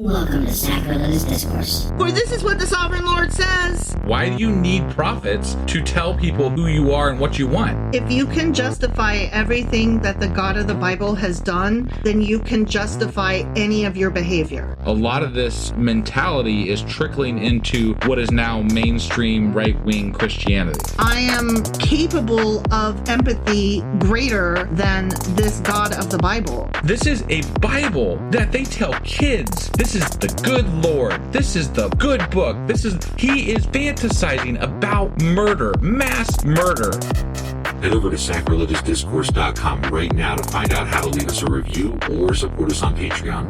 Welcome to Sacrilegious Discourse. For this is what the Sovereign Lord says. Why do you need prophets to tell people who you are and what you want? If you can justify everything that the God of the Bible has done, then you can justify any of your behavior. A lot of this mentality is trickling into what is now mainstream right-wing Christianity. I am capable of empathy greater than this God of the Bible. This is a Bible that they tell kids. This is the good Lord. This is the good book. He is fantasizing about murder, mass murder. Head over to sacrilegiousdiscourse.com right now to find out how to leave us a review or support us on Patreon.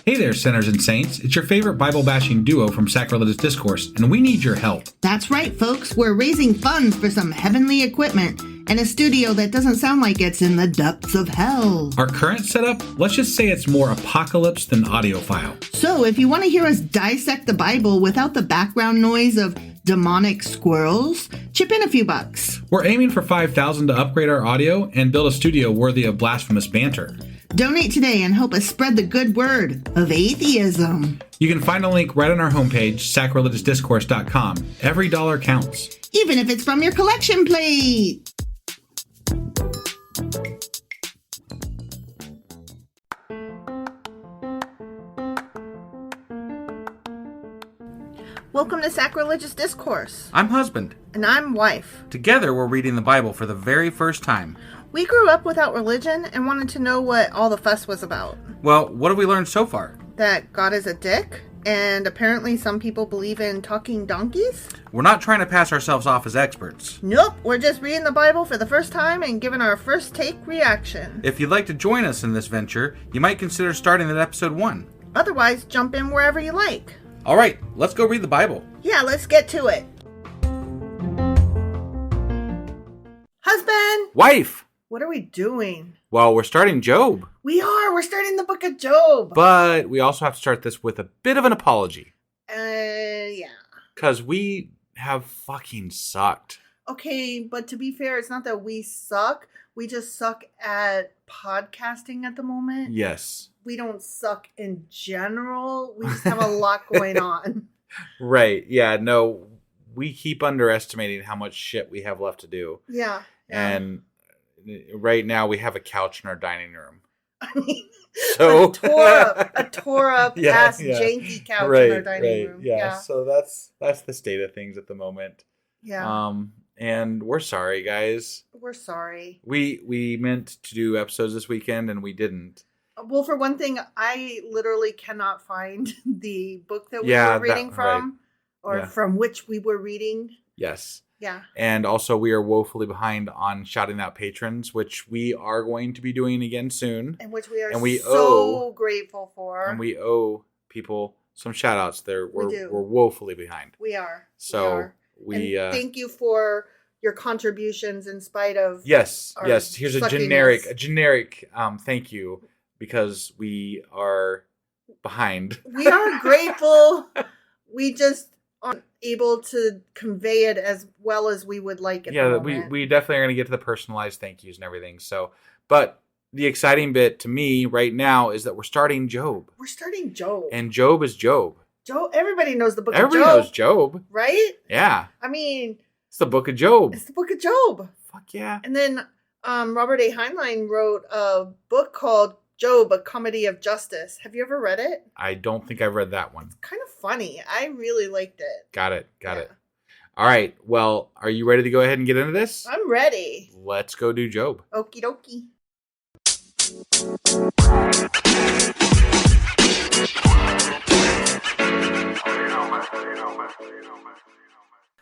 Hey there, sinners and saints. It's your favorite Bible-bashing duo from Sacrilegious Discourse, and we need your help. That's right, folks. We're raising funds for some heavenly equipment and a studio that doesn't sound like it's in the depths of hell. Our current setup, let's just say it's more apocalypse than audiophile. So if you want to hear us dissect the Bible without the background noise of demonic squirrels, chip in a few bucks. We're aiming for $5,000 to upgrade our audio and build a studio worthy of blasphemous banter. Donate today and help us spread the good word of atheism. You can find a link right on our homepage, sacrilegiousdiscourse.com. Every dollar counts. Even if it's from your collection plate. Welcome to Sacrilegious Discourse. I'm husband. And I'm wife. Together, we're reading the Bible for the very first time. We grew up without religion and wanted to know what all the fuss was about. Well, what have we learned so far? That God is a dick, and apparently some people believe in talking donkeys. We're not trying to pass ourselves off as experts. Nope, we're just reading the Bible for the first time and giving our first take reaction. If you'd like to join us in this venture, you might consider starting at episode 1. Otherwise, jump in wherever you like. All right, let's go read the Bible. Yeah, let's get to it. Husband! Wife! What are we doing? Well, we're starting Job. We are! We're starting the book of Job! But we also have to start this with a bit of an apology. Yeah. Because we have fucking sucked. Okay, but to be fair, it's not that we suck. We just suck at podcasting at the moment. Yes. We don't suck in general. We just have a lot going on. Right. Yeah, no, we keep underestimating how much shit we have left to do. Yeah. And right now we have a couch in our dining room. I mean, So a tore up ass janky couch in our dining room. Yeah. So that's the state of things at the moment. Yeah. And we're sorry, guys. We're sorry. We meant to do episodes this weekend and we didn't. Well, for one thing, I literally cannot find the book that we were reading from, or from which we were reading. Yes. Yeah. And also, we are woefully behind on shouting out patrons, which we are going to be doing again soon. And which we are so grateful for. And we owe people some shout outs there. We're woefully behind. We are. So we thank you for your contributions in spite of Yes. Here's a generic thank you, because we are behind. We are grateful. We just aren't able to convey it as well as we would like at the moment. we definitely are going to get to the personalized thank yous and everything. So, but the exciting bit to me right now is that we're starting Job. We're starting Job. And Job is Job. Everybody knows the book of Job. Everybody knows Job. Right? Yeah. I mean, it's the book of Job. It's the book of Job. Fuck yeah. And then Robert A. Heinlein wrote a book called Job, A Comedy of Justice. Have you ever read it? I don't think I've read that one. It's kind of funny. I really liked it. Got it. All right. Well, are you ready to go ahead and get into this? I'm ready. Let's go do Job. Okie dokie.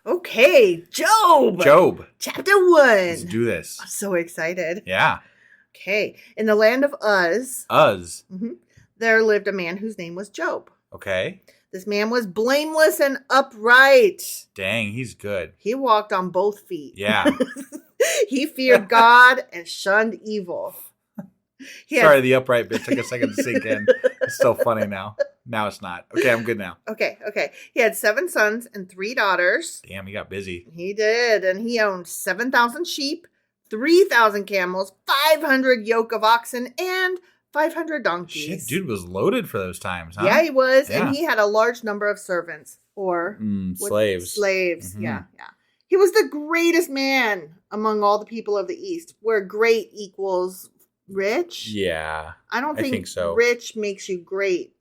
Okay, Job. Chapter 1. Let's do this. I'm so excited. Yeah. Okay. In the land of Uz. There lived a man whose name was Job. Okay. This man was blameless and upright. Dang, he's good. He walked on both feet. Yeah. He feared God and shunned evil. Sorry, the upright bit took a second to sink in. It's still funny now. Now it's not. Okay, I'm good now. Okay. He had 7 sons and 3 daughters. Damn, he got busy. He did. And he owned 7,000 sheep, 3,000 camels, 500 yoke of oxen, and 500 donkeys. Shit, dude was loaded for those times, huh? Yeah, he was. Yeah. And he had a large number of servants or slaves. Slaves, yeah. He was the greatest man among all the people of the East, where great equals rich. Yeah. I don't think so. Rich makes you great.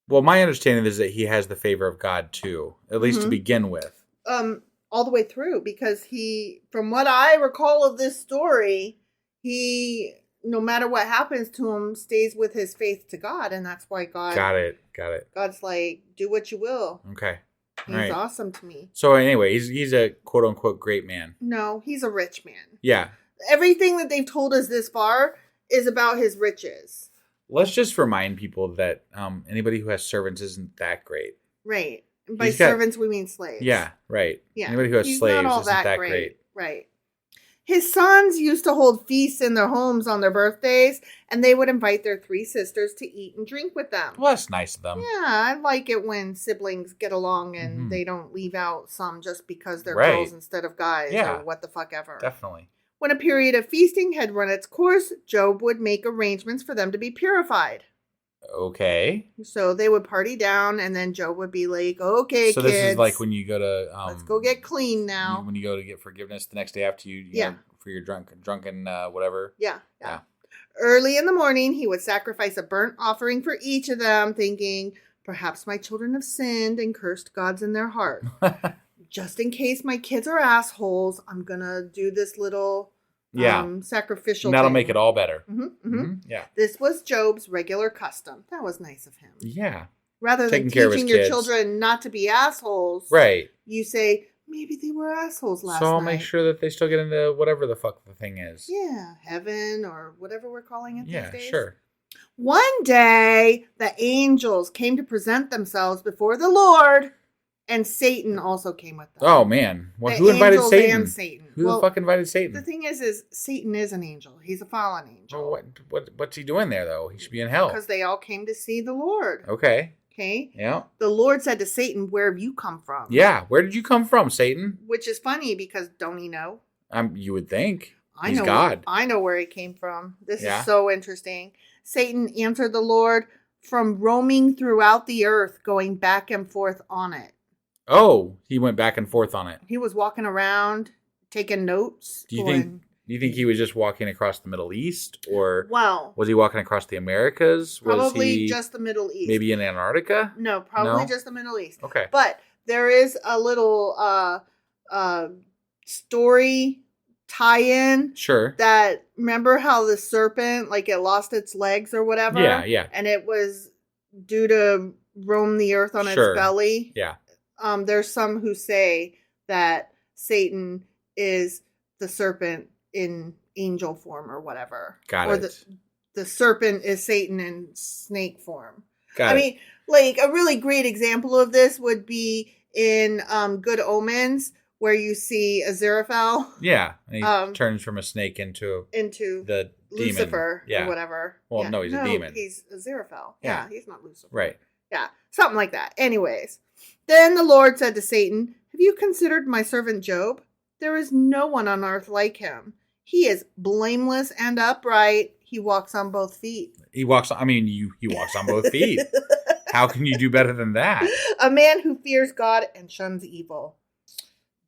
Well, my understanding is that he has the favor of God too, at least to begin with. All the way through, because from what I recall of this story, he, no matter what happens to him, stays with his faith to God, and that's why God... Got it. God's like, do what you will. Okay. He's awesome to me. So anyway, he's a quote-unquote great man. No, he's a rich man. Yeah. Everything that they've told us this far is about his riches. Let's just remind people that anybody who has servants isn't that great. Right. By servants, we mean slaves. Yeah, right. Yeah. Anybody who has slaves isn't that great. Right. His sons used to hold feasts in their homes on their birthdays, and they would invite their 3 sisters to eat and drink with them. Well, that's nice of them. Yeah, I like it when siblings get along and they don't leave out some just because they're girls instead of guys or what the fuck ever. Definitely. When a period of feasting had run its course, Job would make arrangements for them to be purified. Okay. So they would party down, and then Job would be like, okay, so kids. This is like when you go to... let's go get clean now. When you go to get forgiveness the next day after you know, for your drunken whatever. Yeah. Early in the morning, he would sacrifice a burnt offering for each of them, thinking, perhaps my children have sinned and cursed gods in their heart. Just in case my kids are assholes, I'm going to do this little... sacrificial and that'll thing. make it all better. Yeah. This was Job's regular custom. That was nice of him. Yeah. Rather than teaching your children not to be assholes, right? You say, maybe they were assholes last night. So I'll make sure that they still get into whatever the fuck the thing is. Yeah, heaven or whatever we're calling it these days. Yeah, sure. One day, the angels came to present themselves before the Lord, and Satan also came with them. Oh, man. Well, who invited Satan? And Satan. Who the fuck invited Satan? The thing is Satan is an angel. He's a fallen angel. Well, what's he doing there, though? He should be in hell. Because they all came to see the Lord. Okay. Yeah. The Lord said to Satan, where have you come from? Yeah. Where did you come from, Satan? Which is funny because don't he know? You would think. He's God. I know where he came from. This is so interesting. Satan answered the Lord, from roaming throughout the earth, going back and forth on it. Oh, he went back and forth on it. He was walking around, taking notes. Do you think he was just walking across the Middle East, or was he walking across the Americas? Probably just the Middle East. Maybe in Antarctica? No, probably just the Middle East. Okay, but there is a little story tie-in. Sure. That remember how the serpent, like it lost its legs or whatever? Yeah. And it was due to roam the earth on its belly. Yeah. There's some who say that Satan is the serpent in angel form or whatever. Got or it. The serpent is Satan in snake form. I mean, like a really great example of this would be in Good Omens, where you see Aziraphale. Yeah, and he turns from a snake into the Lucifer demon. Or whatever. Well, no, he's a demon. He's Aziraphale. Yeah, he's not Lucifer. Right. Yeah, something like that. Anyways, then the Lord said to Satan, have you considered my servant Job? There is no one on earth like him. He is blameless and upright. He walks on both feet. He walks on both feet. How can you do better than that? A man who fears God and shuns evil.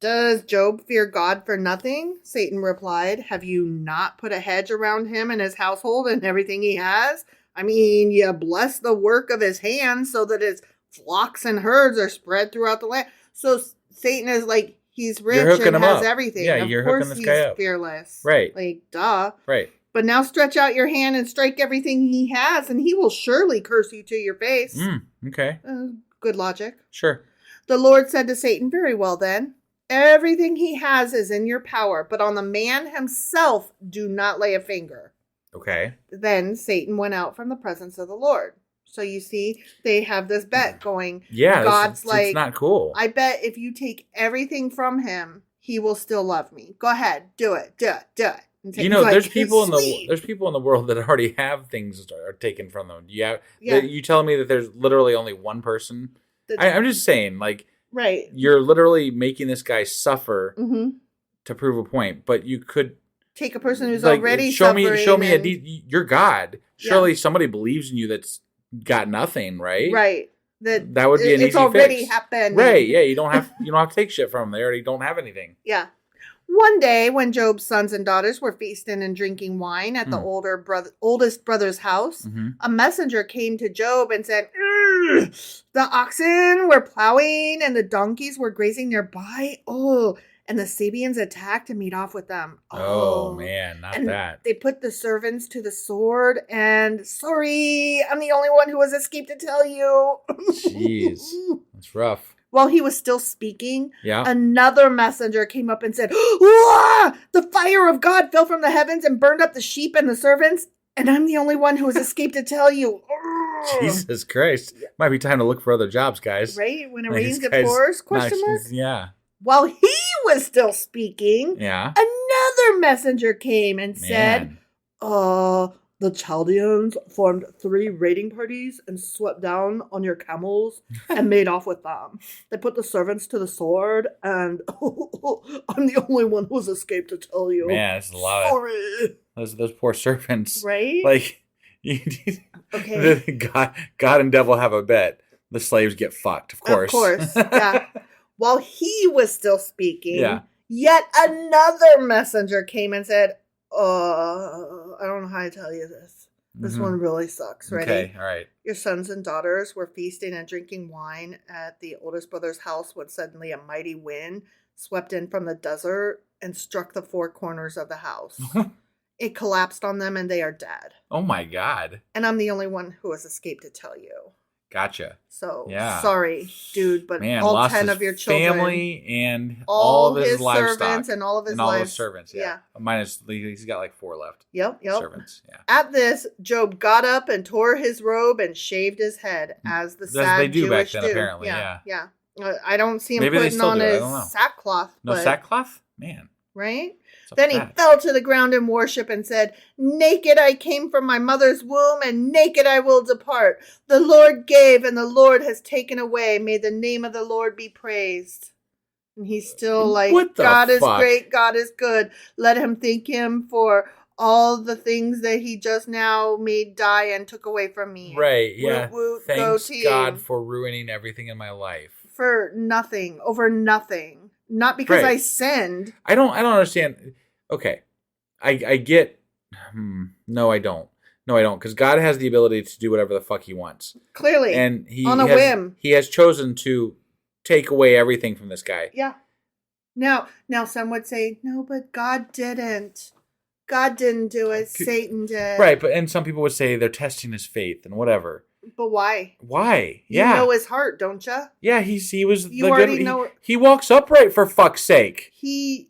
Does Job fear God for nothing? Satan replied. Have you not put a hedge around him and his household and everything he has? I mean, you bless the work of his hands so that his flocks and herds are spread throughout the land. So Satan is like, he's rich and has everything. Yeah, you're hooking this guy up. He's fearless. Right. Like, duh. Right. But now stretch out your hand and strike everything he has, and he will surely curse you to your face. Okay. Good logic. Sure. The Lord said to Satan, very well then. Everything he has is in your power, but on the man himself do not lay a finger. Okay. Then Satan went out from the presence of the Lord. So you see, they have this bet going. Yeah, God's like, it's not cool. I bet if you take everything from him, he will still love me. Go ahead, do it. You know, there's people in the world that already have things that are taken from them. You telling me that there's literally only one person? I'm just saying, like, right? You're literally making this guy suffer to prove a point, but you could. take a person who's like, already show suffering. me you're God. Surely somebody believes in you that's got nothing, right? Right. That would be an easy fix. It's already happened. Right, yeah, you don't have to take shit from them. They already don't have anything. Yeah. One day, when Job's sons and daughters were feasting and drinking wine at the oldest brother's house, a messenger came to Job and said, the oxen were plowing and the donkeys were grazing nearby. Oh, and the Sabians attacked and made off with them. Oh man, not that. They put the servants to the sword, and sorry, I'm the only one who has escaped to tell you. Jeez, that's rough. While he was still speaking, yeah, another messenger came up and said, "Wah! The fire of God fell from the heavens and burned up the sheep and the servants, and I'm the only one who has escaped to tell you." Jesus Christ. Might be time to look for other jobs, guys. Right? When it rains, it pours? Question mark? Yeah. While he was still speaking, another messenger came and said, the Chaldeans formed 3 raiding parties and swept down on your camels and made off with them. They put the servants to the sword, and I'm the only one who's escaped to tell you. Man, it's a lot of those poor servants. Right? Like, okay. God and devil have a bet. The slaves get fucked, of course. Of course, yeah. While he was still speaking, yet another messenger came and said, I don't know how to tell you this. This one really sucks. Ready? Okay, all right. Your sons and daughters were feasting and drinking wine at the oldest brother's house when suddenly a mighty wind swept in from the desert and struck the 4 corners of the house. It collapsed on them and they are dead. Oh my God. And I'm the only one who has escaped to tell you. Gotcha. So, sorry, dude, but man, all 10 of your children. Family and all of his livestock. Servants and all of his all his servants, yeah. Minus, he's got like 4 left. Yep. Servants, yeah. At this, Job got up and tore his robe and shaved his head, as the sad they do Jewish back then, apparently, Yeah. I don't see him Maybe putting on his sackcloth. No sackcloth? Man. Right? Then he fell to the ground in worship and said, "Naked I came from my mother's womb, and naked I will depart. The Lord gave, and the Lord has taken away. May the name of the Lord be praised." And he's still like, God is great, God is good. Let him thank him for all the things that he just now made die and took away from me. Right, yeah. Thanks go God for ruining everything in my life. For nothing, over nothing. Not because I sinned. I don't understand. Okay. I get. No, I don't. Because God has the ability to do whatever the fuck he wants. Clearly. And on a whim. He has chosen to take away everything from this guy. Yeah. Now some would say, no, but God didn't. God didn't do it. Satan did. Right. And some people would say they're testing his faith and whatever. But why? Why? You know his heart, don't you? Yeah, he was. You already know. He walks upright, for fuck's sake. Do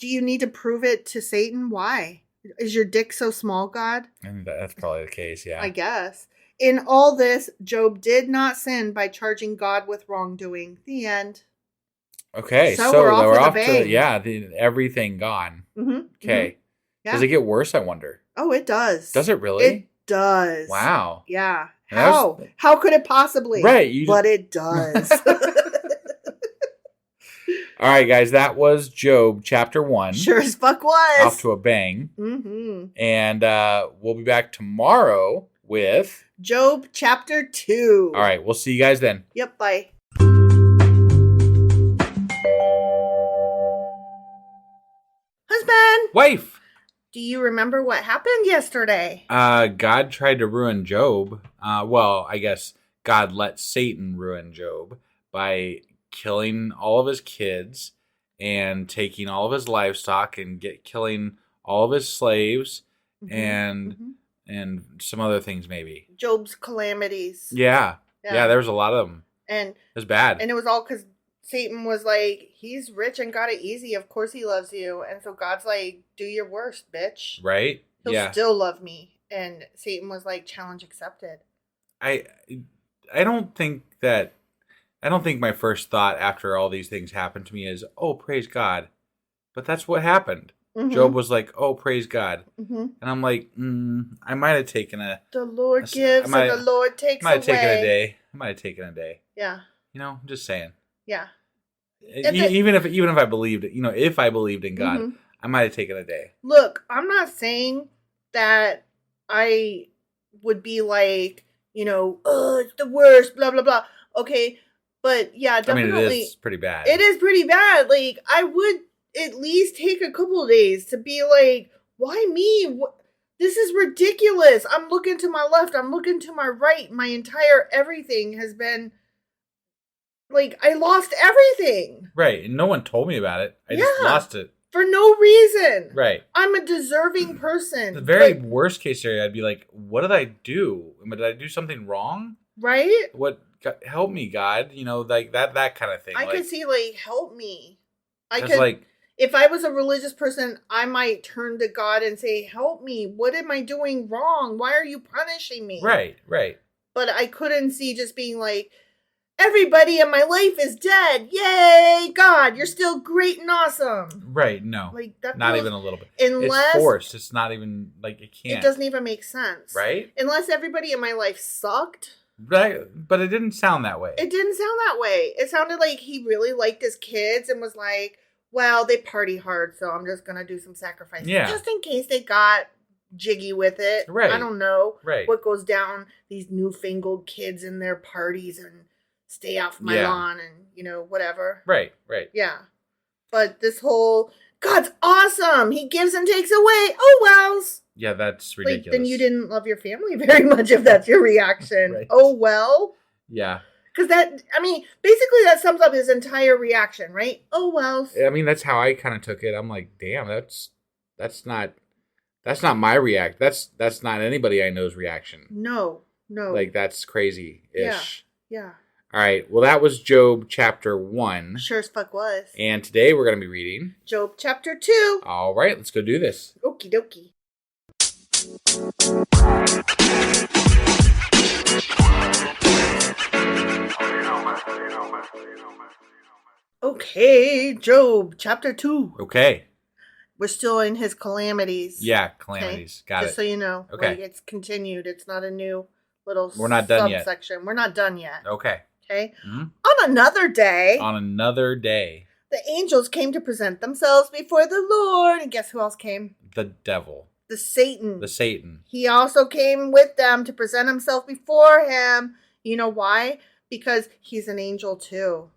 you need to prove it to Satan? Why? Is your dick so small, God? And that's probably the case, yeah. I guess. In all this, Job did not sin by charging God with wrongdoing. The end. Okay, so we're off to everything gone. Mm-hmm. Okay. Mm-hmm. Yeah. Does it get worse, I wonder? Oh, it does. Does it really? It does. Wow. Yeah. How? How could it possibly? Right. But it does. All right, guys, that was Job chapter 1. Sure as fuck was. Off to a bang. Mm-hmm. And we'll be back tomorrow with Job chapter 2. All right, we'll see you guys then. Yep, bye. Husband! Wife! Do you remember what happened yesterday? God tried to ruin Job. I guess God let Satan ruin Job by killing all of his kids and taking all of his livestock and killing all of his slaves and some other things maybe. Job's calamities. Yeah, there was a lot of them. And it was bad. And it was all because Satan was like, he's rich and got it easy. Of course he loves you. And so God's like, do your worst, bitch. Right? He'll still love me. And Satan was like, challenge accepted. I don't think my first thought after all these things happened to me is, oh, praise God. But that's what happened. Mm-hmm. Job was like, oh, praise God. Mm-hmm. And I'm like, I might have taken the Lord gives and the Lord takes away. I might have taken a day. Yeah. I'm just saying. Yeah. Even if I believed, if I believed in God, I might have taken a day. Look, I'm not saying that I would be like, oh, it's the worst, blah, blah, blah. Okay. But yeah, definitely. I mean, it is pretty bad. It is pretty bad. Like, I would at least take a couple of days to be like, why me? This is ridiculous. I'm looking to my left. I'm looking to my right. My entire everything has been like, I lost everything. Right. And no one told me about it. I just lost it. For no reason. Right. I'm a deserving person. The very worst case scenario, I'd be like, what did I do? Did I do something wrong? Right? What? Help me, God. Like that kind of thing. I could see, like, help me. I could, like, if I was a religious person, I might turn to God and say, help me. What am I doing wrong? Why are you punishing me? Right. But I couldn't see just being like, everybody in my life is dead. Yay, God, you're still great and awesome. Right, no. Like, that not feels, even a little bit. Unless it's forced. It's not even, like, it can't. It doesn't even make sense. Right? Unless everybody in my life sucked. Right, but it didn't sound that way. It didn't sound that way. It sounded like he really liked his kids and was like, well, they party hard, so I'm just going to do some sacrifices. Yeah. Just in case they got jiggy with it. Right. I don't know what goes down these newfangled kids in their parties and stay off my lawn and, whatever. Right. Yeah. But this whole, God's awesome. He gives and takes away. Oh, wells. Yeah, that's ridiculous. Like, then you didn't love your family very much if that's your reaction. Right. Oh, well. Yeah. Because basically that sums up his entire reaction, right? Oh, well. I mean, that's how I kind of took it. I'm like, damn, that's not my react. That's not anybody I know's reaction. No. Like, that's crazy-ish. Yeah. All right. Well, that was Job chapter 1. Sure as fuck was. And today we're going to be reading Job chapter 2. All right. Let's go do this. Okie dokie. Okay, Job chapter 2. Okay. We're still in his calamities. Yeah, calamities. Okay? Got Just it. so you know. Okay. Like, it's continued. It's not a new little We're not done yet. subsection. We're not done yet. Okay. Okay. Mm-hmm. On another day, the angels came to present themselves before the Lord. And guess who else came? The devil. The Satan. He also came with them to present himself before him. You know why? Because he's an angel too.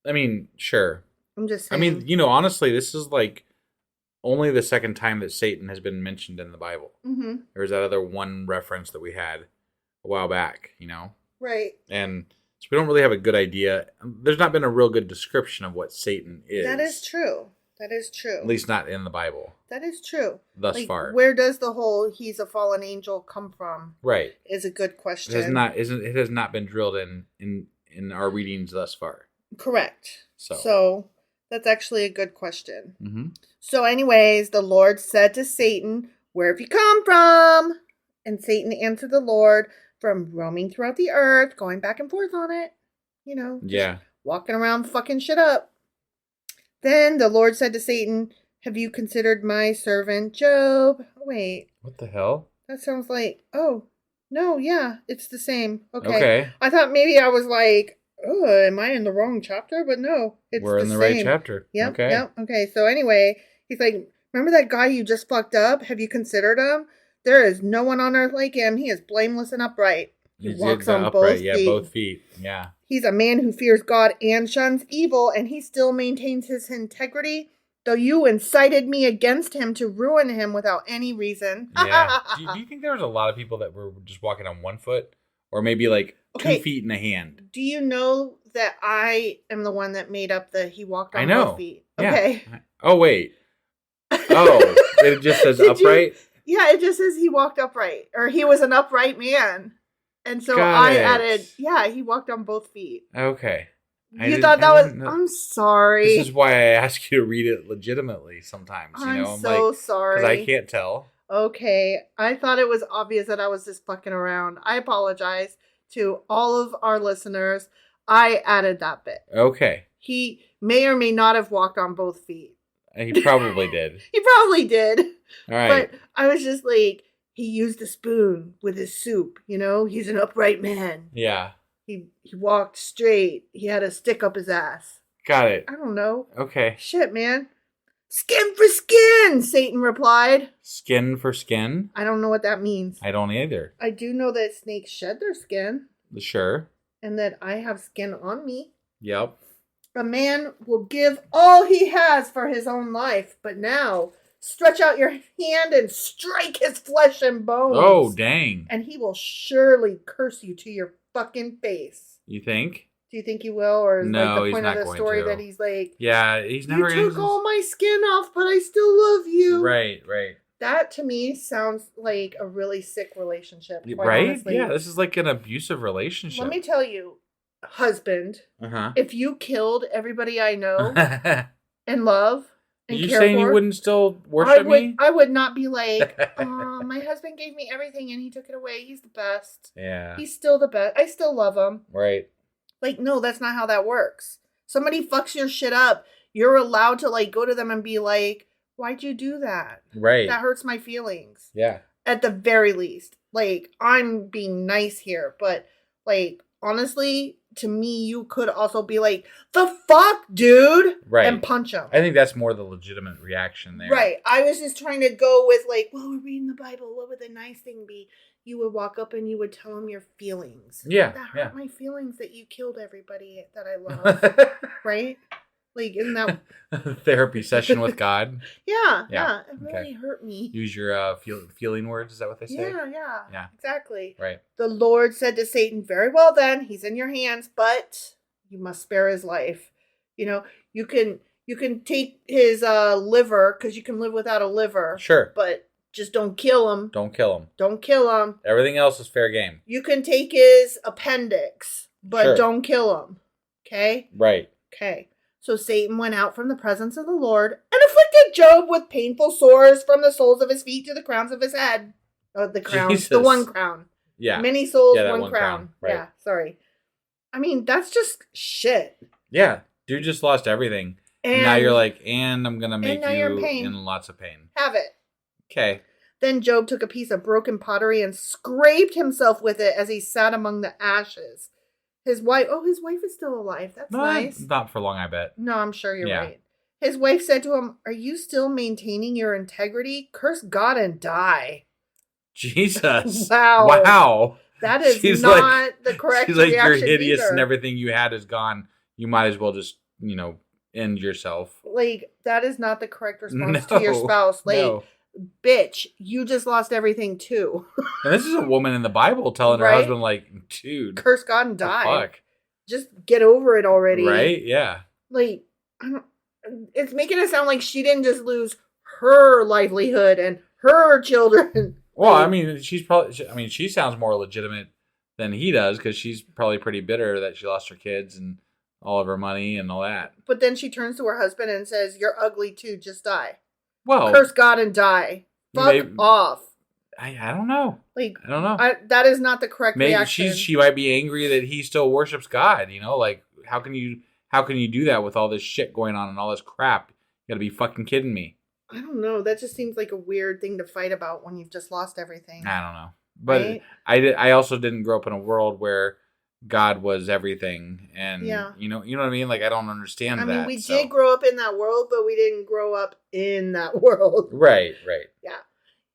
I mean, sure. I'm just saying. I mean, honestly, this is like only the second time that Satan has been mentioned in the Bible. Mm-hmm. There was that other one reference that we had a while back, Right. And so we don't really have a good idea. There's not been a real good description of what Satan is. That is true. At least not in the Bible. That is true. Thus far. Where does the whole he's a fallen angel come from? Right. Is a good question. It has not been drilled in our readings thus far. Correct. So that's actually a good question. Mm-hmm. So anyways, the Lord said to Satan, "Where have you come from?" And Satan answered the Lord, "From roaming throughout the earth, going back and forth on it. Just walking around fucking shit up." Then the Lord said to Satan, "Have you considered my servant Job?" Wait. What the hell? That sounds like, oh, no, yeah, it's the same. Okay. I thought maybe I was like, oh, am I in the wrong chapter? But no, we're in the right chapter. Yep. Okay. Yep. Okay. So anyway, he's like, remember that guy you just fucked up? Have you considered him? There is no one on earth like him. He is blameless and upright. He walks on upright. both feet. Both feet. Yeah. He's a man who fears God and shuns evil, and he still maintains his integrity, though you incited me against him to ruin him without any reason. Yeah. do you think there was a lot of people that were just walking on one foot? Or maybe like 2 feet in a hand? Do you know that I am the one that made up he walked on both feet? Okay. Yeah. Oh, wait. Oh, it just says upright? Yeah, it just says he walked upright. Or he was an upright man. And so I added, he walked on both feet. Okay. You thought that was... I'm sorry. This is why I ask you to read it legitimately sometimes. I'm so sorry. Because I can't tell. Okay. I thought it was obvious that I was just fucking around. I apologize to all of our listeners. I added that bit. Okay. He may or may not have walked on both feet. He probably did. He probably did. All right. But I was just like, he used a spoon with his soup. He's an upright man. Yeah. He walked straight. He had a stick up his ass. Got it. I don't know. Okay. Shit, man. Skin for skin, Satan replied. Skin for skin? I don't know what that means. I don't either. I do know that snakes shed their skin. Sure. And that I have skin on me. Yep. A man will give all he has for his own life, but now stretch out your hand and strike his flesh and bones. Oh, dang. And he will surely curse you to your fucking face. You think? Do you think he will? Or is No, like the he's point not of the going story to. that he's like, Yeah, he's never you took all my skin off, but I still love you. Right. That to me sounds like a really sick relationship. Right? Honestly. Yeah, this is like an abusive relationship. Let me tell you, husband, if you killed everybody I know and love and you care saying for, you wouldn't still worship me? I would not be like, oh, my husband gave me everything and he took it away. He's the best. Yeah. He's still the best. I still love him. Right. Like, no, that's not how that works. Somebody fucks your shit up. You're allowed to, like, go to them and be like, why'd you do that? Right. That hurts my feelings. Yeah. At the very least. Like, I'm being nice here. But, like, honestly, to me, you could also be like, the fuck, dude? Right. And punch him. I think that's more the legitimate reaction there. Right. I was just trying to go with, like, well, we're reading the Bible. What would the nice thing be? You would walk up and you would tell him your feelings. Yeah. That hurt my feelings that you killed everybody that I love. Right? Like, isn't that... Therapy session with God. Yeah. Yeah. It really hurt me. Use your feeling words. Is that what they say? Yeah. Exactly. Right. The Lord said to Satan, very well then, he's in your hands, but you must spare his life. You know, you can take his liver, because you can live without a liver. Sure. But just don't kill him. Don't kill him. Don't kill him. Everything else is fair game. You can take his appendix, but Sure. don't kill him. Okay? Right. Okay. So Satan went out from the presence of the Lord and afflicted Job with painful sores from the soles of his feet to the crowns of his head. Oh, the crown. Jesus. The one crown. Yeah. Many souls, Yeah, that one one crown. crown. Right. Yeah, sorry. I mean, that's just shit. Yeah. Dude just lost everything. And now you're like, and I'm going to make now you you're in pain. in lots of pain. Have it. Okay. Then Job took a piece of broken pottery and scraped himself with it as he sat among the ashes. His wife is still alive. That's nice. Not for long, I bet. No, I'm sure you're right. His wife said to him, are you still maintaining your integrity? Curse God and die. Jesus. Wow. That is not the correct she's like, reaction you're hideous either. and everything you had is gone. You might as well just, end yourself. Like, that is not the correct response to your spouse. Like, bitch, you just lost everything too. And this is a woman in the Bible telling her husband, like, dude. Curse God and die. Fuck. Just get over it already. Right? Yeah. Like, it's making it sound like she didn't just lose her livelihood and her children. Well, I mean, she sounds more legitimate than he does because she's probably pretty bitter that she lost her kids and all of her money and all that. But then she turns to her husband and says, you're ugly too, just die. Well, curse God and die. Fuck off. I don't know. Like, I don't know. That is not the correct reaction. She might be angry that he still worships God. Like how can you do that with all this shit going on and all this crap? You gotta be fucking kidding me. I don't know. That just seems like a weird thing to fight about when you've just lost everything. I don't know. But right? I also didn't grow up in a world where God was everything, and you know what I mean. Like I don't understand that. I mean, we did grow up in that world, but we didn't grow up in that world. Right. Yeah.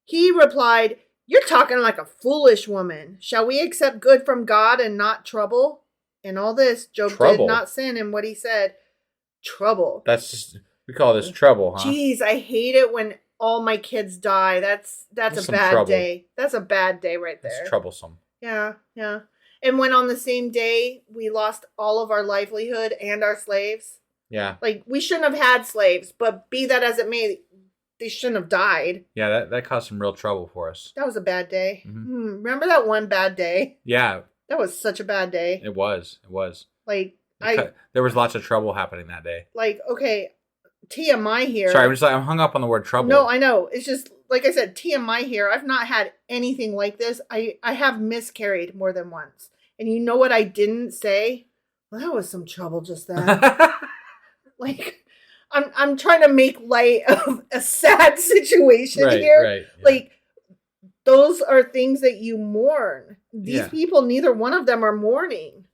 He replied, "You're talking like a foolish woman. Shall we accept good from God and not trouble?" In all this, Job did not sin in what he said. Trouble. That's just, we call this trouble, huh? Jeez, I hate it when all my kids die. That's a bad day. That's a bad day right there. It's troublesome. Yeah. And when on the same day we lost all of our livelihood and our slaves. Yeah. Like, we shouldn't have had slaves, but be that as it may, they shouldn't have died. Yeah, that caused some real trouble for us. That was a bad day. Mm-hmm. Remember that one bad day? Yeah. That was such a bad day. It was. Like, there was lots of trouble happening that day. Like, okay, TMI here. Sorry, I'm hung up on the word trouble. No, I know. It's just, like I said, TMI here. I've not had anything like this. I have miscarried more than once. And you know what I didn't say? Well, that was some trouble just then. Like, I'm trying to make light of a sad situation here. Right. Yeah. Like, those are things that you mourn. These people, neither one of them are mourning.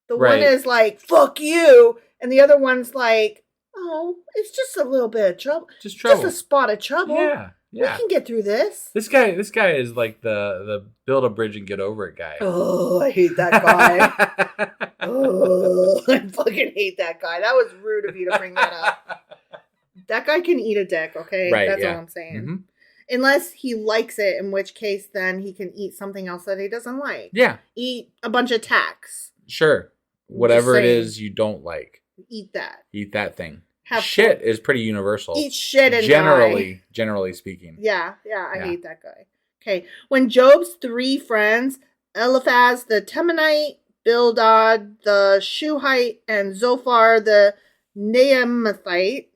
The one is like, fuck you. And the other one's like, Oh, it's just a little bit of trouble. Just trouble. Just a spot of trouble. Yeah. We can get through this. This guy is like the build a bridge and get over it guy. Oh, I hate that guy. Oh, I fucking hate that guy. That was rude of you to bring that up. That guy can eat a dick, okay? Right, That's yeah. all I'm saying. Mm-hmm. Unless he likes it, in which case then he can eat something else that he doesn't like. Yeah. Eat a bunch of tacks. Sure. Whatever it saying. is you don't like. Eat that. Eat that thing. Have shit fun. is pretty universal. Eat shit and die. Generally speaking. Yeah, I hate that guy. Okay, when Job's 3 friends, Eliphaz the Temanite, Bildad the Shuhite, and Zophar the Naamathite,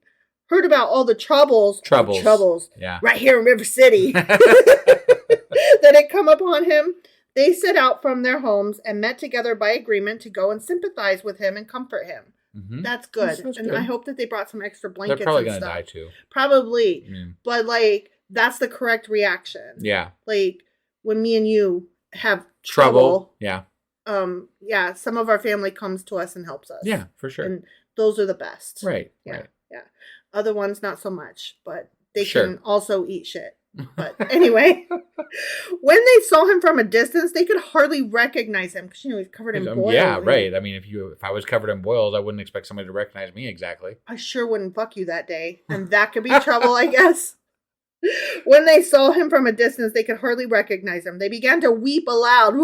heard about all the troubles, yeah. right here in River City, that had come upon him, they set out from their homes and met together by agreement to go and sympathize with him and comfort him. Mm-hmm. That's good. That's and good. I hope that they brought some extra blankets. They're probably going to die too. Probably. Mm. But like, that's the correct reaction. Yeah. Like, when me and you have Trouble. Yeah. Some of our family comes to us and helps us. Yeah, for sure. And those are the best. Right. Yeah. Right. Yeah. Other ones, not so much, but they Sure. can also eat shit. But anyway, when they saw him from a distance, they could hardly recognize him because, he's covered in boils. Yeah, right. I mean, if I was covered in boils, I wouldn't expect somebody to recognize me exactly. I sure wouldn't fuck you that day. And that could be trouble, I guess. When they saw him from a distance, they could hardly recognize him. They began to weep aloud.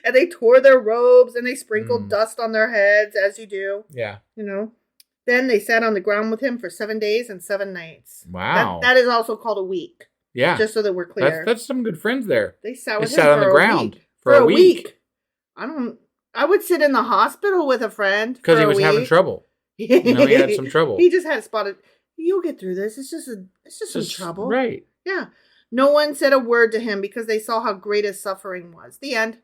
And they tore their robes and they sprinkled dust on their heads, as you do. Yeah. Then they sat on the ground with him for 7 days and 7 nights. Wow. That is also called a week. Yeah. Just so that we're clear. That's some good friends there. They sat with him sat on for the a ground week. for a week. I would sit in the hospital with a friend Because he was week. having trouble. He had some trouble. He just had spotted. You'll get through this. It's just some trouble. Right. Yeah. No one said a word to him because they saw how great his suffering was. The end.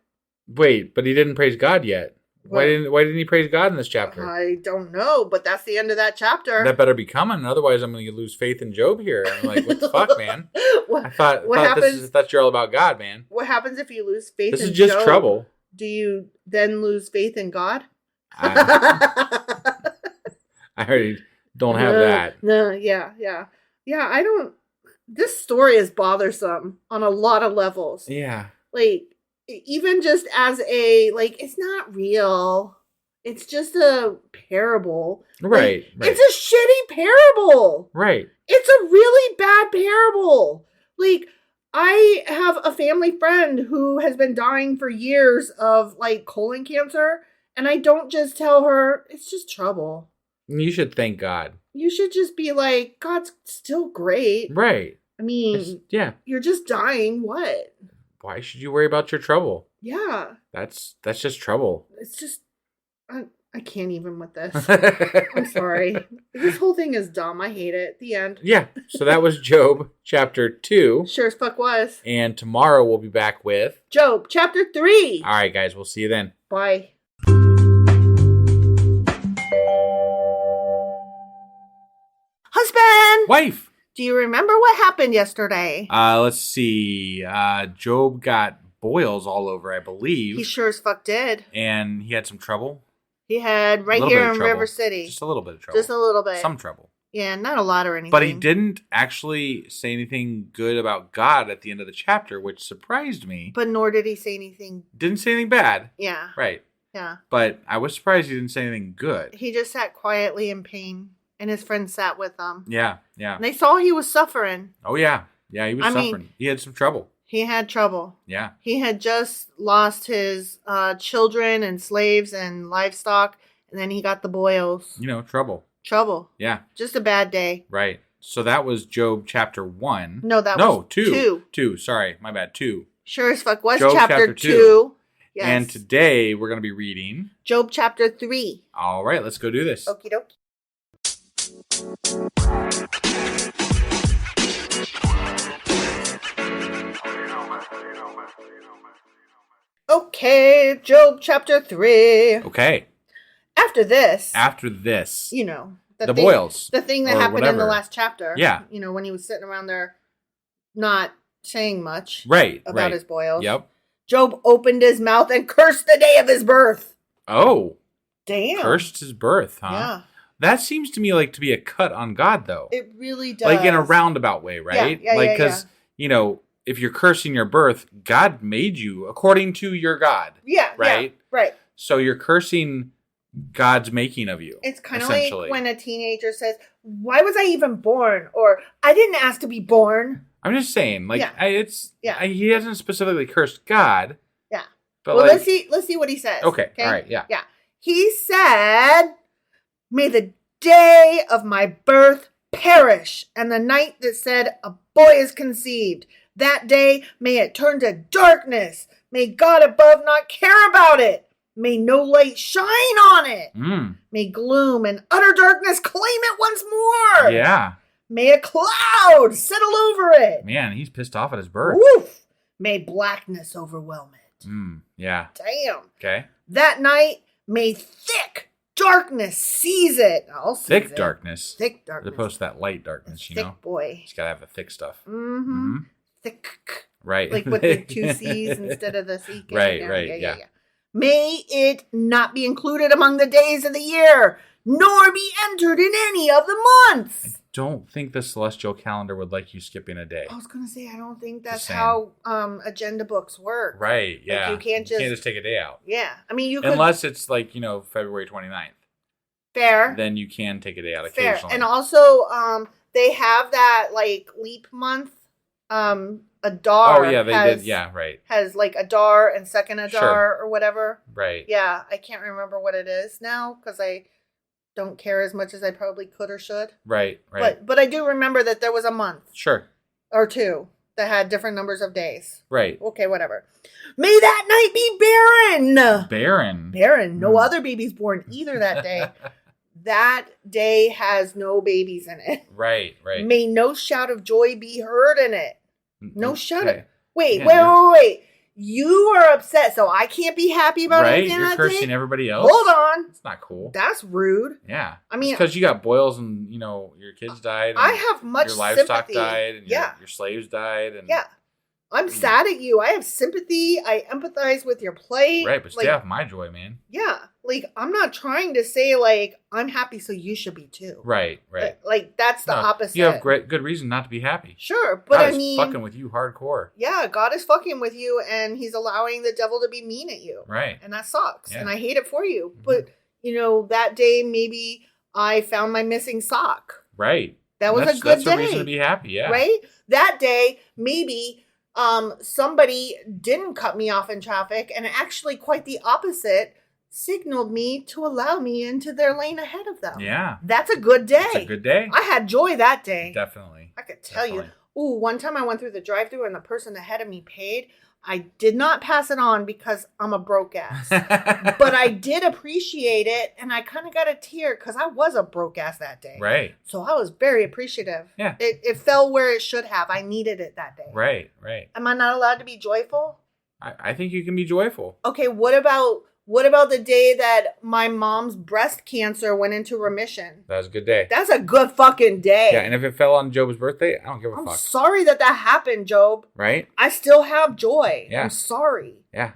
Wait, but he didn't praise God yet. Why didn't he praise God in this chapter? I don't know, but that's the end of that chapter. That better be coming, otherwise I'm going to lose faith in Job here. I'm like, what the fuck, man? I thought you're all about God, man. What happens if you lose faith in Job? This is just trouble. Do you then lose faith in God? I already don't have that. No, yeah. I don't. This story is bothersome on a lot of levels. Yeah. Like, even just as it's not real. It's just a parable. Right. It's a shitty parable. Right. It's a really bad parable. Like, I have a family friend who has been dying for years of colon cancer, and I don't just tell her it's just trouble. You should thank God. You should just be like, God's still great. Right. I mean, you're just dying. What? Why should you worry about your trouble? Yeah. That's just trouble. It's just, I can't even with this. I'm sorry. This whole thing is dumb. I hate it. The end. Yeah. So that was Job chapter 2. Sure as fuck was. And tomorrow we'll be back with Job chapter 3. All right, guys. We'll see you then. Bye. Husband! Wife! Do you remember what happened yesterday? Let's see. Job got boils all over, I believe. He sure as fuck did. And he had some trouble. He had right here in River City. Just a little bit of trouble. Just a little bit. Some trouble. Yeah, not a lot or anything. But he didn't actually say anything good about God at the end of the chapter, which surprised me. But nor did he say anything. Didn't say anything bad. Yeah. Right. Yeah. But I was surprised he didn't say anything good. He just sat quietly in pain, and his friend sat with him. Yeah, yeah. And they saw he was suffering. Oh, yeah. Yeah, he was suffering. He had some trouble. He had trouble. Yeah. He had just lost his children and slaves and livestock, and then he got the boils. Trouble. Trouble. Yeah. Just a bad day. Right. So that was Job chapter 1. No, that was 2. 2. Sorry, my bad. 2. Sure as fuck was Job chapter 2. Yes. And today we're going to be reading Job chapter 3. All right, let's go do this. Okie dokie. Okay, Job chapter 3. Okay. After this. The boils. The thing that happened in the last chapter. Yeah. When he was sitting around there not saying much. Right. About his boils. Yep. Job opened his mouth and cursed the day of his birth. Oh. Damn. Cursed his birth, huh? Yeah. That seems to me like to be a cut on God, though. It really does. Like in a roundabout way, right? Yeah, like, because, if you're cursing your birth, God made you according to your God. Yeah. Right? Yeah, right. So you're cursing God's making of you. It's kind of like when a teenager says, why was I even born? Or, I didn't ask to be born. I'm just saying, like, Yeah. He hasn't specifically cursed God. Yeah. But well, let's see what he says. Okay. All right. Yeah. Yeah. He said, may the day of my birth perish, and the night that said a boy is conceived. That day, may it turn to darkness. May God above not care about it. May no light shine on it. May gloom and utter darkness claim it once more. Yeah. May a cloud settle over it. Man, he's pissed off at his birth. Woof. May blackness overwhelm it. Yeah. Damn. Okay. That night, may thick darkness seize it. Thick darkness. Thick darkness. As opposed to that light darkness, thick boy. He's got to have the thick stuff. Mm-hmm. Thick. Right. Like with the 2 C's instead of the C. Right. Yeah. May it not be included among the days of the year, nor be entered in any of the months. I don't think the celestial calendar would like you skipping a day. I was going to say, I don't think that's how agenda books work. Right, yeah. Like you can't just take a day out. Yeah. I mean, you could. Unless it's like, February 29th. Fair. Then you can take a day out Fair. occasionally. And also, they have that, like, leap month. Adar. Oh, yeah, they did. Yeah, right. Has, like, Adar and second Adar or whatever. Right. Yeah, I can't remember what it is now because I don't care as much as I probably could or should. Right. But I do remember that there was a month. Sure. Or 2 that had different numbers of days. Right. Okay, whatever. May that night be barren. Barren. No other babies born either that day. That day has no babies in it. Right. May no shout of joy be heard in it. No shout of... Wait. You are upset, so I can't be happy about anything You're that cursing day? everybody else. Hold on. It's not cool. That's rude. Yeah. I mean... because you got boils and, your kids died. And I have much your livestock sympathy. died and your slaves died. And, I'm sad at you. I have sympathy. I empathize with your plight. Right, but stay off my joy, man. Yeah. Like, I'm not trying to say, like, I'm happy so you should be too. Right. Like, that's the opposite. You have good reason not to be happy. Sure, but God I mean... is fucking with you hardcore. Yeah, God is fucking with you, and he's allowing the devil to be mean at you. Right. And that sucks, Yeah. and I hate it for you. But, that day, maybe I found my missing sock. Right. That was a good day. That's a reason to be happy, yeah. Right? That day, maybe... somebody didn't cut me off in traffic, and actually quite the opposite, signaled me to allow me into their lane ahead of them. Yeah. That's a good day. It's a good day. I had joy that day. Definitely. I could tell you. Ooh, one time I went through the drive-thru and the person ahead of me paid. I did not pass it on because I'm a broke ass. But I did appreciate it, and I kind of got a tear because I was a broke ass that day. Right. So I was very appreciative. Yeah. It fell where it should have. I needed it that day. Right. Am I not allowed to be joyful? I think you can be joyful. Okay, what about the day that my mom's breast cancer went into remission? That was a good day. That's a good fucking day. Yeah, and if it fell on Job's birthday, I don't give a I'm fuck. sorry that happened, Job. Right? I still have joy. Yeah. I'm sorry. Yeah.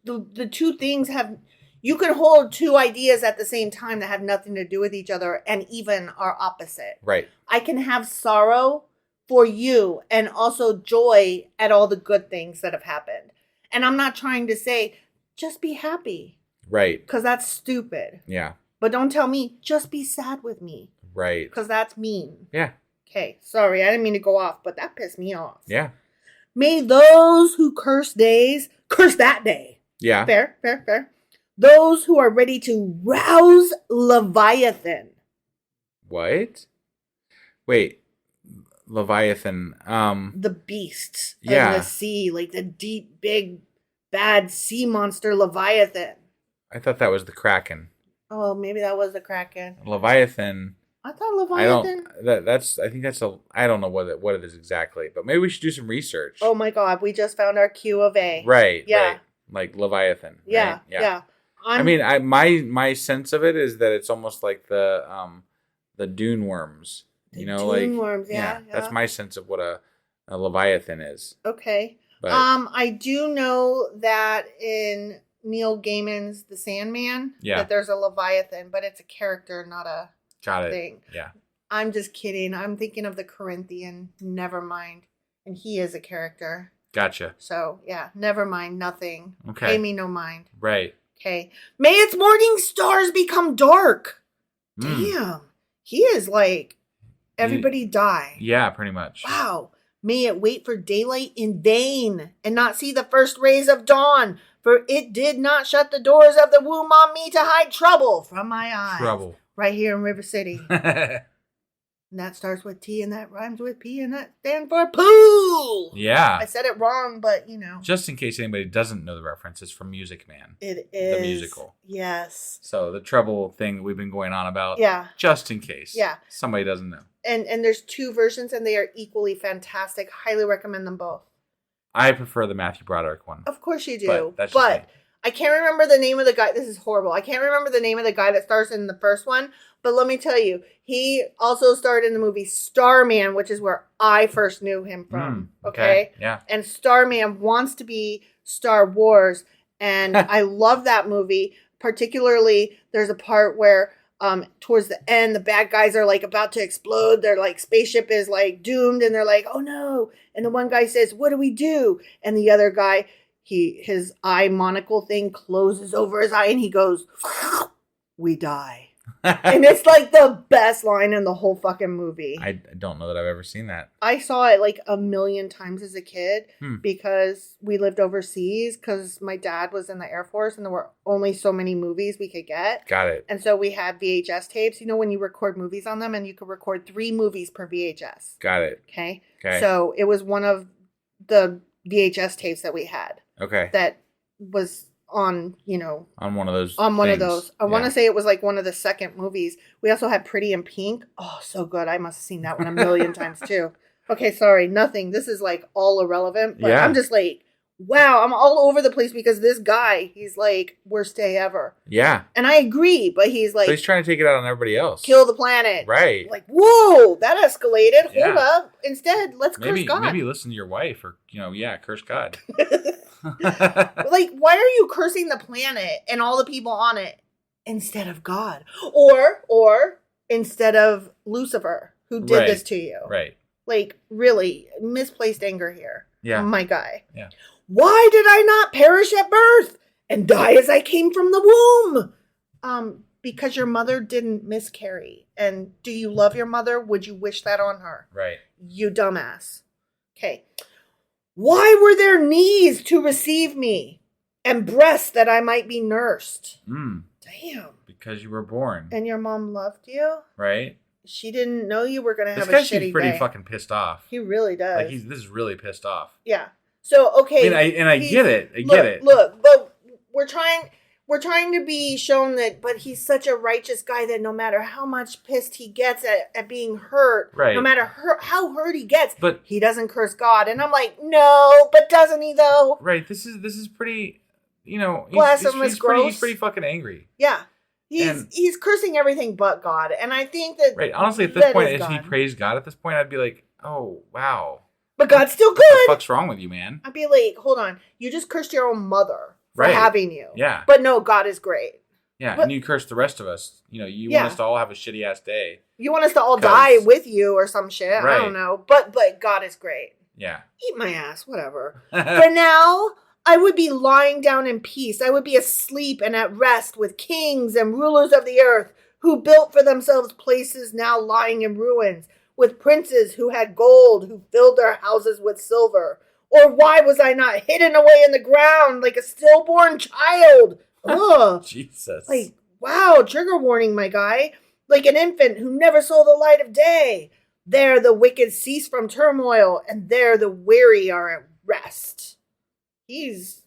The two things have... You can hold 2 ideas at the same time that have nothing to do with each other and even are opposite. Right. I can have sorrow for you and also joy at all the good things that have happened. And I'm not trying to say, just be happy. Right. Because that's stupid. Yeah. But don't tell me, just be sad with me. Right. Because that's mean. Yeah. Okay, sorry, I didn't mean to go off, but that pissed me off. Yeah. May those who curse days, curse that day. Yeah. Fair. Those who are ready to rouse Leviathan. What? Wait. Leviathan. The beasts of Yeah. the sea, like the deep, big, bad sea monster Leviathan. I thought that was the Kraken. Oh, maybe that was the Kraken. Leviathan. I thought Leviathan. I think that's I don't know what it is exactly, but maybe we should do some research. Oh my God, we just found our Q of A. Right. Yeah. Right. Like Leviathan. Yeah. Right? Yeah. I mean, my sense of it is that it's almost like the dune worms. Dune worms, yeah. That's my sense of what a Leviathan is. Okay. But, I do know that in Neil Gaiman's The Sandman, that there's a Leviathan, but it's a character, not a Got it. thing. Yeah. I'm just kidding. I'm thinking of the Corinthian. Never mind. And he is a character. Gotcha. So, yeah, never mind. Nothing. Okay. Pay me no mind. Right. Okay. May its morning stars become dark. Damn. He is like, everybody die. Yeah, pretty much. Wow. May it wait for daylight in vain and not see the first rays of dawn, for it did not shut the doors of the womb on me to hide trouble from my eyes. Trouble. Right here in River City. And that starts with T and that rhymes with P and that stands for pool. Yeah. I said it wrong, but you know. Just in case anybody doesn't know the reference, it's from Music Man. It is. The musical. Yes. So the trouble thing that we've been going on about. Yeah. Just in case. Yeah. Somebody doesn't know. And there's 2 versions and they are equally fantastic. Highly recommend them both. I prefer the Matthew Broderick one. Of course you do. But that's just me. I can't remember the name of the guy. This is horrible. I can't remember the name of the guy that stars in the first one. But let me tell you, he also starred in the movie Starman, which is where I first knew him from. Okay? Yeah. And Starman wants to be Star Wars. And I love that movie. Particularly, there's a part where towards the end, the bad guys are like about to explode. Their like spaceship is like doomed. And they're like, oh no. And the one guy says, what do we do? And the other guy, his eye monocle thing closes over his eye and he goes, we die. And it's like the best line in the whole fucking movie. I don't know that I've ever seen that. I saw it like a million times as a kid because we lived overseas because my dad was in the Air Force and there were only so many movies we could get. Got it. And so we had VHS tapes, you know, when you record movies on them and you could record 3 movies per VHS. Got it. Okay. Okay. So it was one of the VHS tapes that we had. Okay. That was on, you know. On one of those. On one of things. those. I want to say it was like one of the second movies. We also had Pretty in Pink. Oh, so good. I must have seen that one a million times too. Okay, sorry. Nothing. This is like all irrelevant. But Yeah. I'm just like, wow. I'm all over the place because this guy, he's like, worst day ever. Yeah. And I agree, but he's like, But he's trying to take it out on everybody else. kill the planet. Right. Like, whoa, that escalated. Yeah. Hold up. Instead, let's curse God. Maybe listen to your wife or, curse God. Like, why are you cursing the planet and all the people on it instead of God? Or instead of Lucifer, who did this to you? Right. Like, really, misplaced anger here. Yeah. My guy. Yeah. Why did I not perish at birth and die as I came from the womb? Because your mother didn't miscarry. And do you love your mother? Would you wish that on her? Right. You dumbass. Okay. Why were there knees to receive me and breasts that I might be nursed? Damn. Because you were born. And your mom loved you? Right? She didn't know you were going to have a This guy shitty seems pretty day. fucking pissed off. He really does. Like this is really pissed off. Yeah. So, okay. I get it. I get it. Look, but we're trying to be shown that, but he's such a righteous guy that no matter how much pissed he gets at being hurt, Right. no matter how hurt he gets, But he doesn't curse God. And I'm like, no, but doesn't he though? right, this is pretty, Blasphemous, gross. He's pretty fucking angry. Yeah. He's cursing everything but God. And I think that... Right, honestly, at this point, is if he God. praised God at this point, I'd be like, oh, wow. But God's still What the good. fuck's wrong with you, man? I'd be like, hold on. You just cursed your own mother for Right. having you. Yeah. But no, God is great. Yeah, But- and you curse the rest of us. You want us to all have a shitty-ass day. You want us to all 'Cause- die with you or some shit. I Right. don't know. But God is great. Yeah. Eat my ass, whatever. For now, I would be lying down in peace. I would be asleep and at rest with kings and rulers of the earth who built for themselves places now lying in ruins, with princes who had gold, who filled their houses with silver. Or why was I not hidden away in the ground like a stillborn child? Ugh. Jesus. Like, wow, trigger warning, my guy. Like an infant who never saw the light of day. There the wicked cease from turmoil, and there the weary are at rest. He's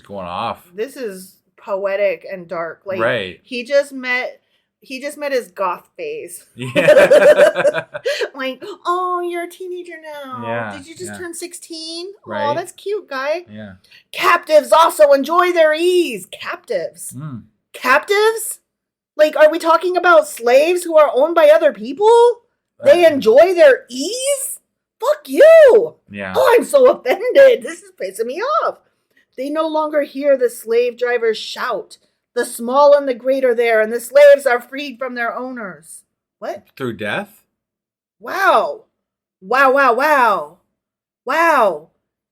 going off. This is poetic and dark. Like, right. He just met his goth phase. Yeah. Like, oh, you're a teenager now. Yeah, Did you just yeah. turn 16? Right. Oh, that's cute, guy. Yeah. Captives also enjoy their ease. Captives. Captives? Like, are we talking about slaves who are owned by other people? They enjoy their ease? Fuck you. Yeah. Oh, I'm so offended. This is pissing me off. They no longer hear the slave drivers shout. The small and the great are there, and the slaves are freed from their owners. What? Through death? Wow. Wow.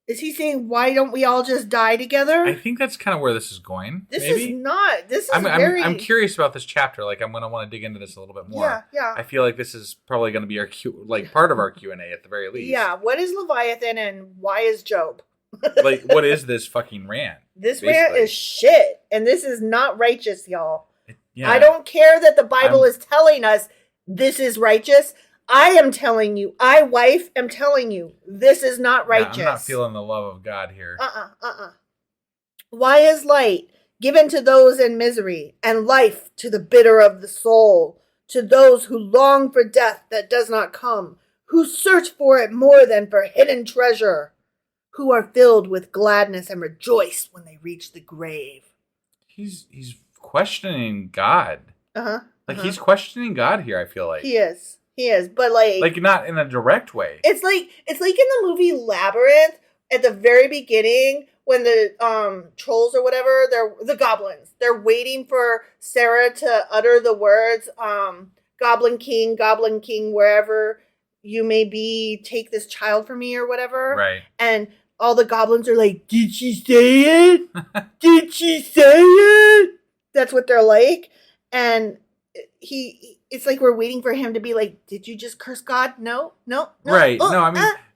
Is he saying, why don't we all just die together? I think that's kind of where this is going. This maybe? is not. This is I'm curious about this chapter. Like, I'm going to want to dig into this a little bit more. Yeah. I feel like this is probably going to be our part of our Q&A at the very least. Yeah. What is Leviathan and why is Job? Like, what is this fucking rant? This rant is shit. And this is not righteous, y'all. Yeah. I don't care that the Bible is telling us this is righteous. I am telling you, wife, am telling you, this is not righteous. I'm not feeling the love of God here. Why is light given to those in misery, and life to the bitter of the soul, to those who long for death that does not come, who search for it more than for hidden treasure, who are filled with gladness and rejoice when they reach the grave? He's questioning God. He's questioning God here, I feel like. He is, but like not in a direct way. It's like in the movie Labyrinth at the very beginning when the trolls or whatever, they're the goblins. They're waiting for Sarah to utter the words, Goblin King, wherever you may be, take this child from me or whatever. Right. And all the goblins are like, did she say it? Did she say it? That's what they're like. And it's like we're waiting for him to be like, did you just curse God? No. Right.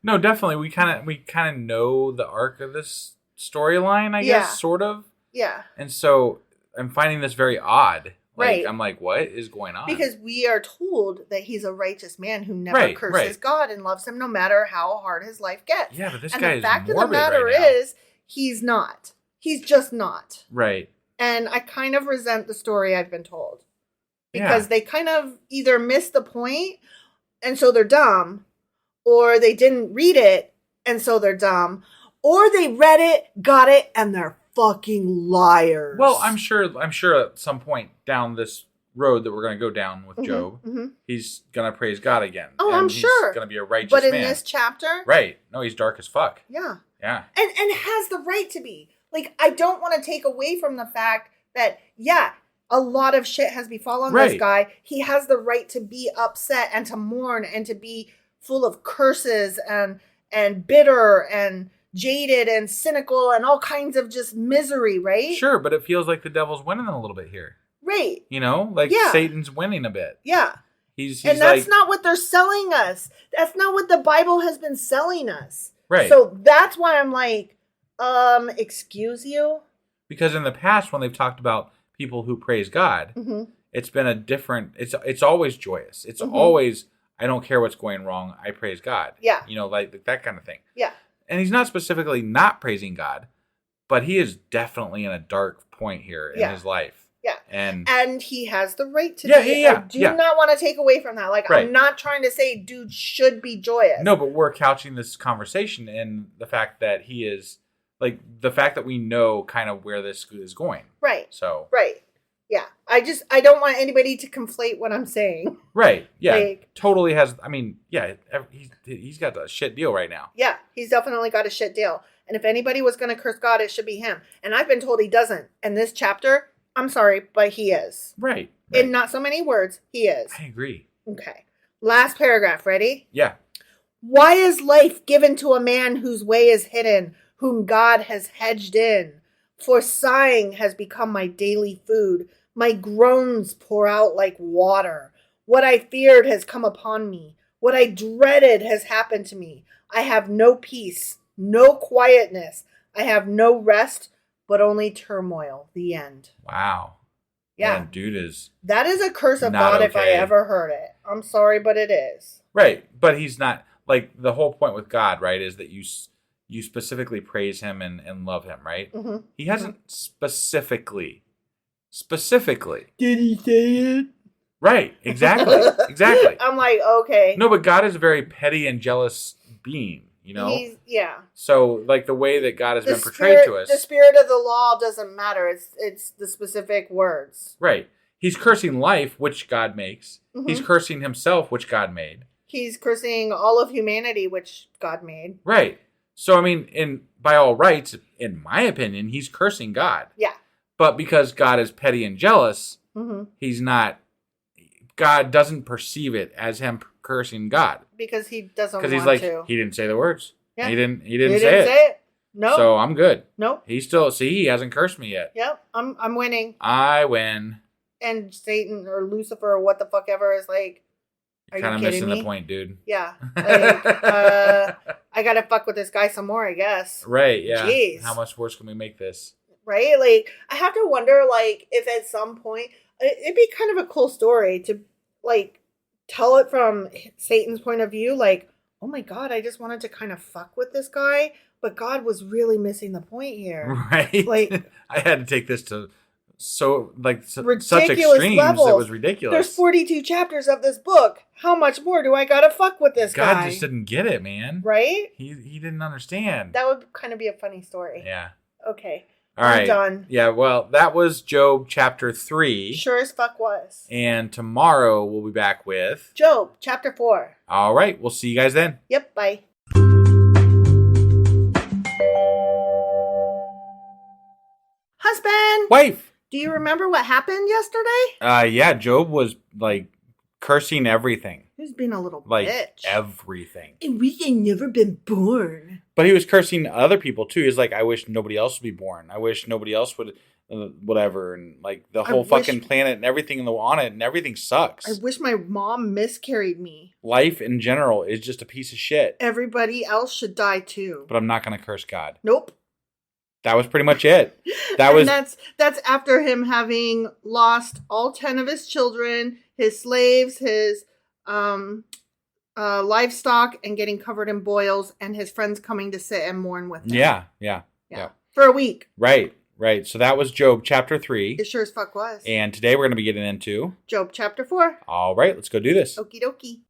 No, definitely. We kind of know the arc of this storyline, I guess, sort of. Yeah. And so I'm finding this very odd. Right. I'm like, what is going on? Because we are told that he's a righteous man who never curses God and loves him no matter how hard his life gets. Yeah, but this and guy the is fact of the morbid matter right now. is, he's not. He's just not. Right. And I kind of resent the story I've been told. Because they kind of either missed the point, and so they're dumb, or they didn't read it, and so they're dumb, or they read it, got it, and they're fucking liars. Well, I'm sure at some point down this road that we're going to go down with Job, he's going to praise God again. Oh, I'm sure. He's going to be a righteous man. But in man. this chapter? Right. No, he's dark as fuck. Yeah. Yeah. And has the right to be. Like, I don't want to take away from the fact that, a lot of shit has befallen this guy. He has the right to be upset and to mourn and to be full of curses and bitter and jaded and cynical and all kinds of just misery, right? Sure, but it feels like the devil's winning a little bit here. Right. You know, Satan's winning a bit. Yeah. He's and that's not what they're selling us. That's not what the Bible has been selling us. Right. So that's why I'm like, excuse you? Because in the past when they've talked about people who praise God, it's been a different, it's always joyous. It's always, I don't care what's going wrong, I praise God. Yeah. You know, like that kind of thing. Yeah. And he's not specifically not praising God, but he is definitely in a dark point here in his life. Yeah. And he has the right to be. I do not want to take away from that. Like, I'm not trying to say dude should be joyous. No, but we're couching this conversation in the fact that he is, like, the fact that we know kind of where this is going. Right. So. Right. Yeah. I don't want anybody to conflate what I'm saying. Right. Yeah. Like, totally has, I mean, he's got a shit deal right now. Yeah. He's definitely got a shit deal. And if anybody was going to curse God, it should be him. And I've been told he doesn't. And this chapter, I'm sorry, but he is. Right. In not so many words, he is. I agree. Okay. Last paragraph. Ready? Yeah. Why is life given to a man whose way is hidden, whom God has hedged in? For sighing has become my daily food. My groans pour out like water. What I feared has come upon me. What I dreaded has happened to me. I have no peace, no quietness. I have no rest, but only turmoil. The end. Wow. Yeah. Man, dude that is a curse of God if I ever heard it. I'm sorry, but it is. Right. But he's not, like, the whole point with God, right, is that you specifically praise him and love him, right? Mm-hmm. He hasn't specifically. Did he say it? Right. Exactly. Exactly. I'm like, okay. No, but God is a very petty and jealous being, you know? Yeah. So, like, the way that God has been portrayed to us. The spirit of the law doesn't matter. It's the specific words. Right. He's cursing life, which God makes. Mm-hmm. He's cursing himself, which God made. He's cursing all of humanity, which God made. Right. So, I mean, by all rights, in my opinion, he's cursing God. Yeah. But because God is petty and jealous, mm-hmm. he's not God doesn't perceive it as him cursing God. Because he doesn't want Because he's like, to. he didn't say the words. Yeah. He didn't say it. Nope. So I'm good. Nope. He hasn't cursed me yet. Yep. I'm winning. I win. And Satan or Lucifer or what the fuck ever is like, are you Kind of kidding missing me? the point, dude. Yeah. Like, I gotta fuck with this guy some more, I guess. Right, yeah. Jeez. How much worse can we make this? Right? Like, I have to wonder, like, if at some point, it'd be kind of a cool story to, like, tell it from Satan's point of view. Like, oh my God, I just wanted to kind of fuck with this guy, but God was really missing the point here. Right. Like, I had to take this to such ridiculous extremes. levels. It was ridiculous. There's 42 chapters of this book. How much more do I gotta fuck with this guy? God just didn't get it, man. Right? He didn't understand. That would kind of be a funny story. Yeah. Okay. All right. I'm done. Yeah, well, that was Job chapter 3. Sure as fuck was. And tomorrow we'll be back with Job chapter 4. All right. We'll see you guys then. Yep, bye. Husband! Wife! Do you remember what happened yesterday? Yeah, Job was like cursing everything. He was being a little Like bitch. everything. And we ain't never been born. But he was cursing other people too. He's like, I wish nobody else would be born. I wish nobody else would, whatever. And like the whole fucking planet and everything on it and everything sucks. I wish my mom miscarried me. Life in general is just a piece of shit. Everybody else should die too. But I'm not going to curse God. Nope. That was pretty much it. That's after him having lost all 10 of his children, his slaves, his livestock, and getting covered in boils, and his friends coming to sit and mourn with him. Yeah. For a week. Right. So that was Job chapter 3. It sure as fuck was. And today we're going to be getting into Job chapter 4. All right, let's go do this. Okie dokie.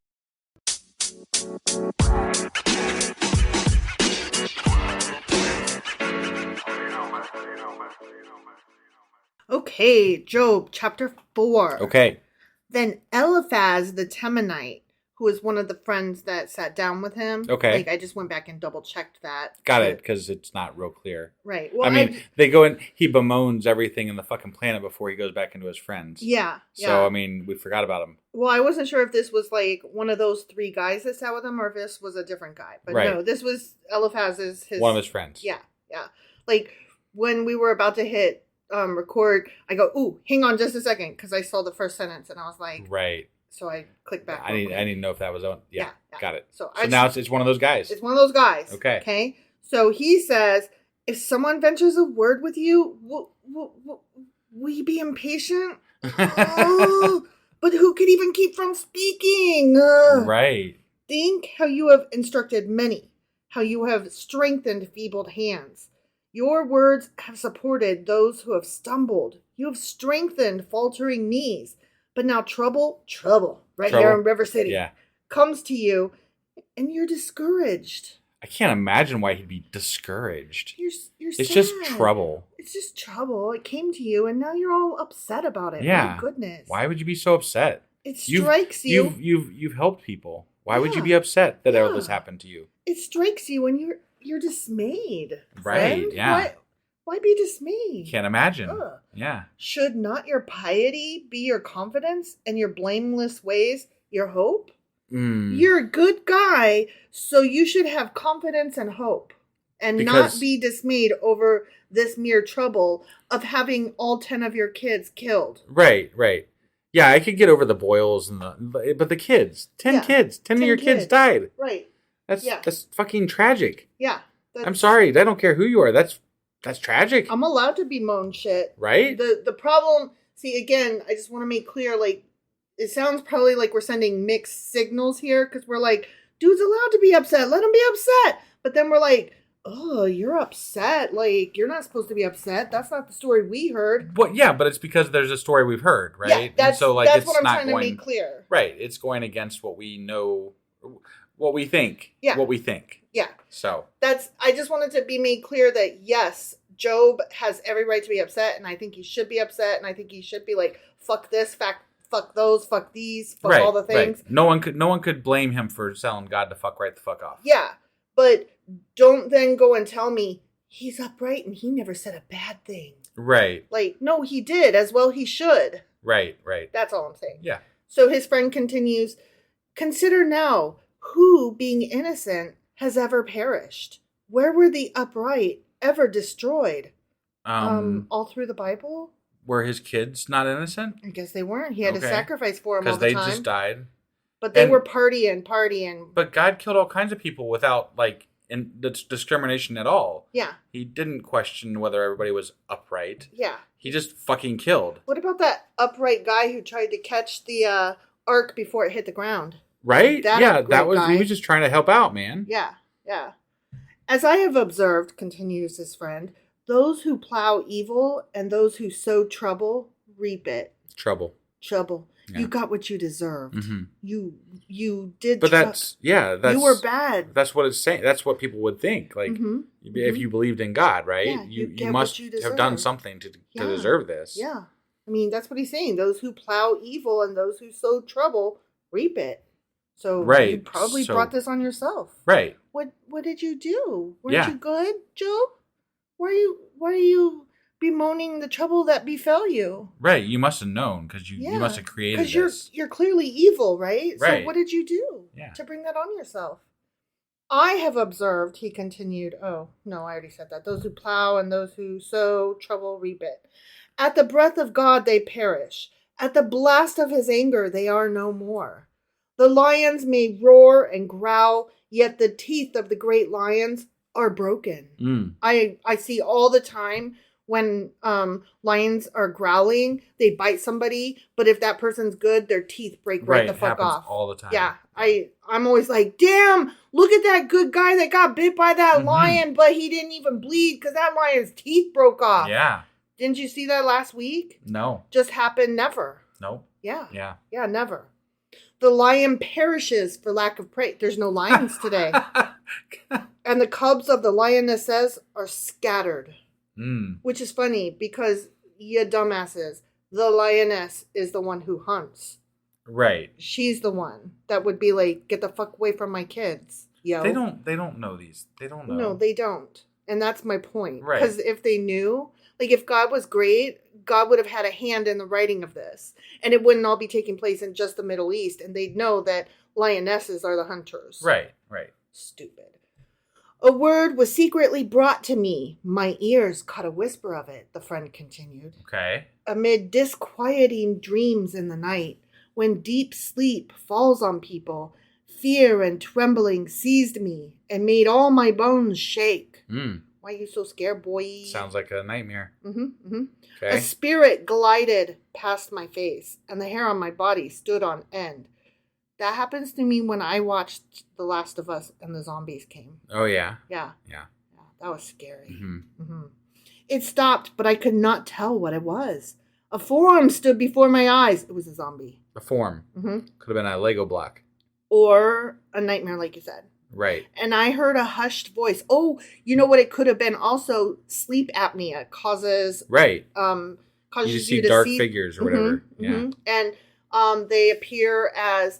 Okay, Job chapter 4. Okay. Then Eliphaz the Temanite, who was one of the friends that sat down with him. Okay. Like, I just went back and double checked that. Got it, because it's not real clear. Right. Well, I mean, they go in, he bemoans everything in the fucking planet before he goes back into his friends. Yeah. So, I mean, we forgot about him. Well, I wasn't sure if this was like one of those 3 guys that sat with him or if this was a different guy. But right. No, this was Eliphaz's one of his friends. Yeah. Like, when we were about to hit record, I go, ooh, hang on just a second, because I saw the first sentence and I was like, right. So I clicked back. I didn't know if that was on. Yeah. Got it. So now it's one of those guys. It's one of those guys. Okay. Okay. So he says, if someone ventures a word with you, will you be impatient? Oh, but who could even keep from speaking? Right. Think how you have instructed many, how you have strengthened feebled hands. Your words have supported those who have stumbled. You have strengthened faltering knees. But now trouble, right here in River City, comes to you, and you're discouraged. I can't imagine why he'd be discouraged. You're it's sad. just trouble. It's just trouble. It came to you, and now you're all upset about it. Yeah. My goodness. Why would you be so upset? It strikes you. You've helped people. Why would you be upset that all this happened to you? It strikes you when you're dismayed. Right, friend. yeah. Why be dismayed? Can't imagine. Ugh. Yeah. Should not your piety be your confidence and your blameless ways your hope? You're a good guy, so you should have confidence and hope and not be dismayed over this mere trouble of having all 10 of your kids killed. Right. Yeah, I could get over the boils but the kids, 10 kids, 10 of your kids died. Right. That's fucking tragic. Yeah. I'm sorry. I don't care who you are. That's tragic. I'm allowed to bemoan shit. Right? The problem, see, again, I just want to make clear, like, it sounds probably like we're sending mixed signals here, because we're like, dude's allowed to be upset. Let him be upset. But then we're like, oh, you're upset. Like, you're not supposed to be upset. That's not the story we heard. Well, yeah, but it's because there's a story we've heard, right? Yeah, that's what I'm trying to make clear. Right. It's going against what we know, what we think. Yeah. What we think. Yeah. So. I just wanted to be made clear that, yes, Job has every right to be upset, and I think he should be upset, and I think he should be like, fuck this, fuck those, fuck these, fuck all the things. Right. No one could blame him for telling God to fuck right the fuck off. Yeah. But don't then go and tell me he's upright and he never said a bad thing. Right. Like, no, he did, as well he should. Right. That's all I'm saying. Yeah. So his friend continues, consider now, who, being innocent, has ever perished? Where were the upright ever destroyed? All through the Bible? Were his kids not innocent? I guess they weren't. He had to sacrifice for them all because the they time. just died. But they were partying. But God killed all kinds of people without discrimination at all. Yeah. He didn't question whether everybody was upright. Yeah. He just fucking killed. What about that upright guy who tried to catch the ark before it hit the ground? Right? Guy. He was just trying to help out, man. Yeah. As I have observed, continues his friend, those who plow evil and those who sow trouble reap it. Trouble. Yeah. You got what you deserved. Mm-hmm. You did. But that's you were bad. That's what it's saying. That's what people would think. Like if you believed in God, right? Yeah, you must have done something to deserve this. Yeah. I mean, that's what he's saying. Those who plow evil and those who sow trouble reap it. So you probably brought this on yourself. Right. What did you do? Weren't you good, Job? Why are you bemoaning the trouble that befell you? Right. You must have known because you must have created this. Because you're clearly evil, right? Right. So what did you do to bring that on yourself? I have observed, he continued. Oh, no, I already said that. Those who plow and those who sow trouble reap it. At the breath of God they perish. At the blast of his anger they are no more. The lions may roar and growl, yet the teeth of the great lions are broken. Mm. I see all the time when lions are growling, they bite somebody, but if that person's good, their teeth break right the fuck off. All the time. Yeah, I'm always like, damn, look at that good guy that got bit by that lion, but he didn't even bleed because that lion's teeth broke off. Yeah. Didn't you see that last week? No. Just happened never. No. Yeah. Yeah. Yeah, never. The lion perishes for lack of prey. There's no lions today. And the cubs of the lionesses are scattered. Mm. Which is funny because, you dumbasses, the lioness is the one who hunts. Right. She's the one that would be like, get the fuck away from my kids, yo. They don't know these. They don't know. No, they don't. And that's my point. Right. Because if they knew, like if God was great, God would have had a hand in the writing of this. And it wouldn't all be taking place in just the Middle East. And they'd know that lionesses are the hunters. Right. Stupid. A word was secretly brought to me. My ears caught a whisper of it, the friend continued. Okay. Amid disquieting dreams in the night, when deep sleep falls on people, fear and trembling seized me and made all my bones shake. Why are you so scared, boy? Sounds like a nightmare. Okay. A spirit glided past my face, and the hair on my body stood on end. That happens to me when I watched The Last of Us and the zombies came. Oh, yeah? Yeah. That was scary. It stopped, but I could not tell what it was. A form stood before my eyes. It was a zombie. A form? Could have been a Lego block. Or a nightmare, like you said. Right. And I heard a hushed voice. Oh, you know what it could have been? Also, sleep apnea causes... Right. Causes you see dark figures or whatever. Yeah. And they appear as...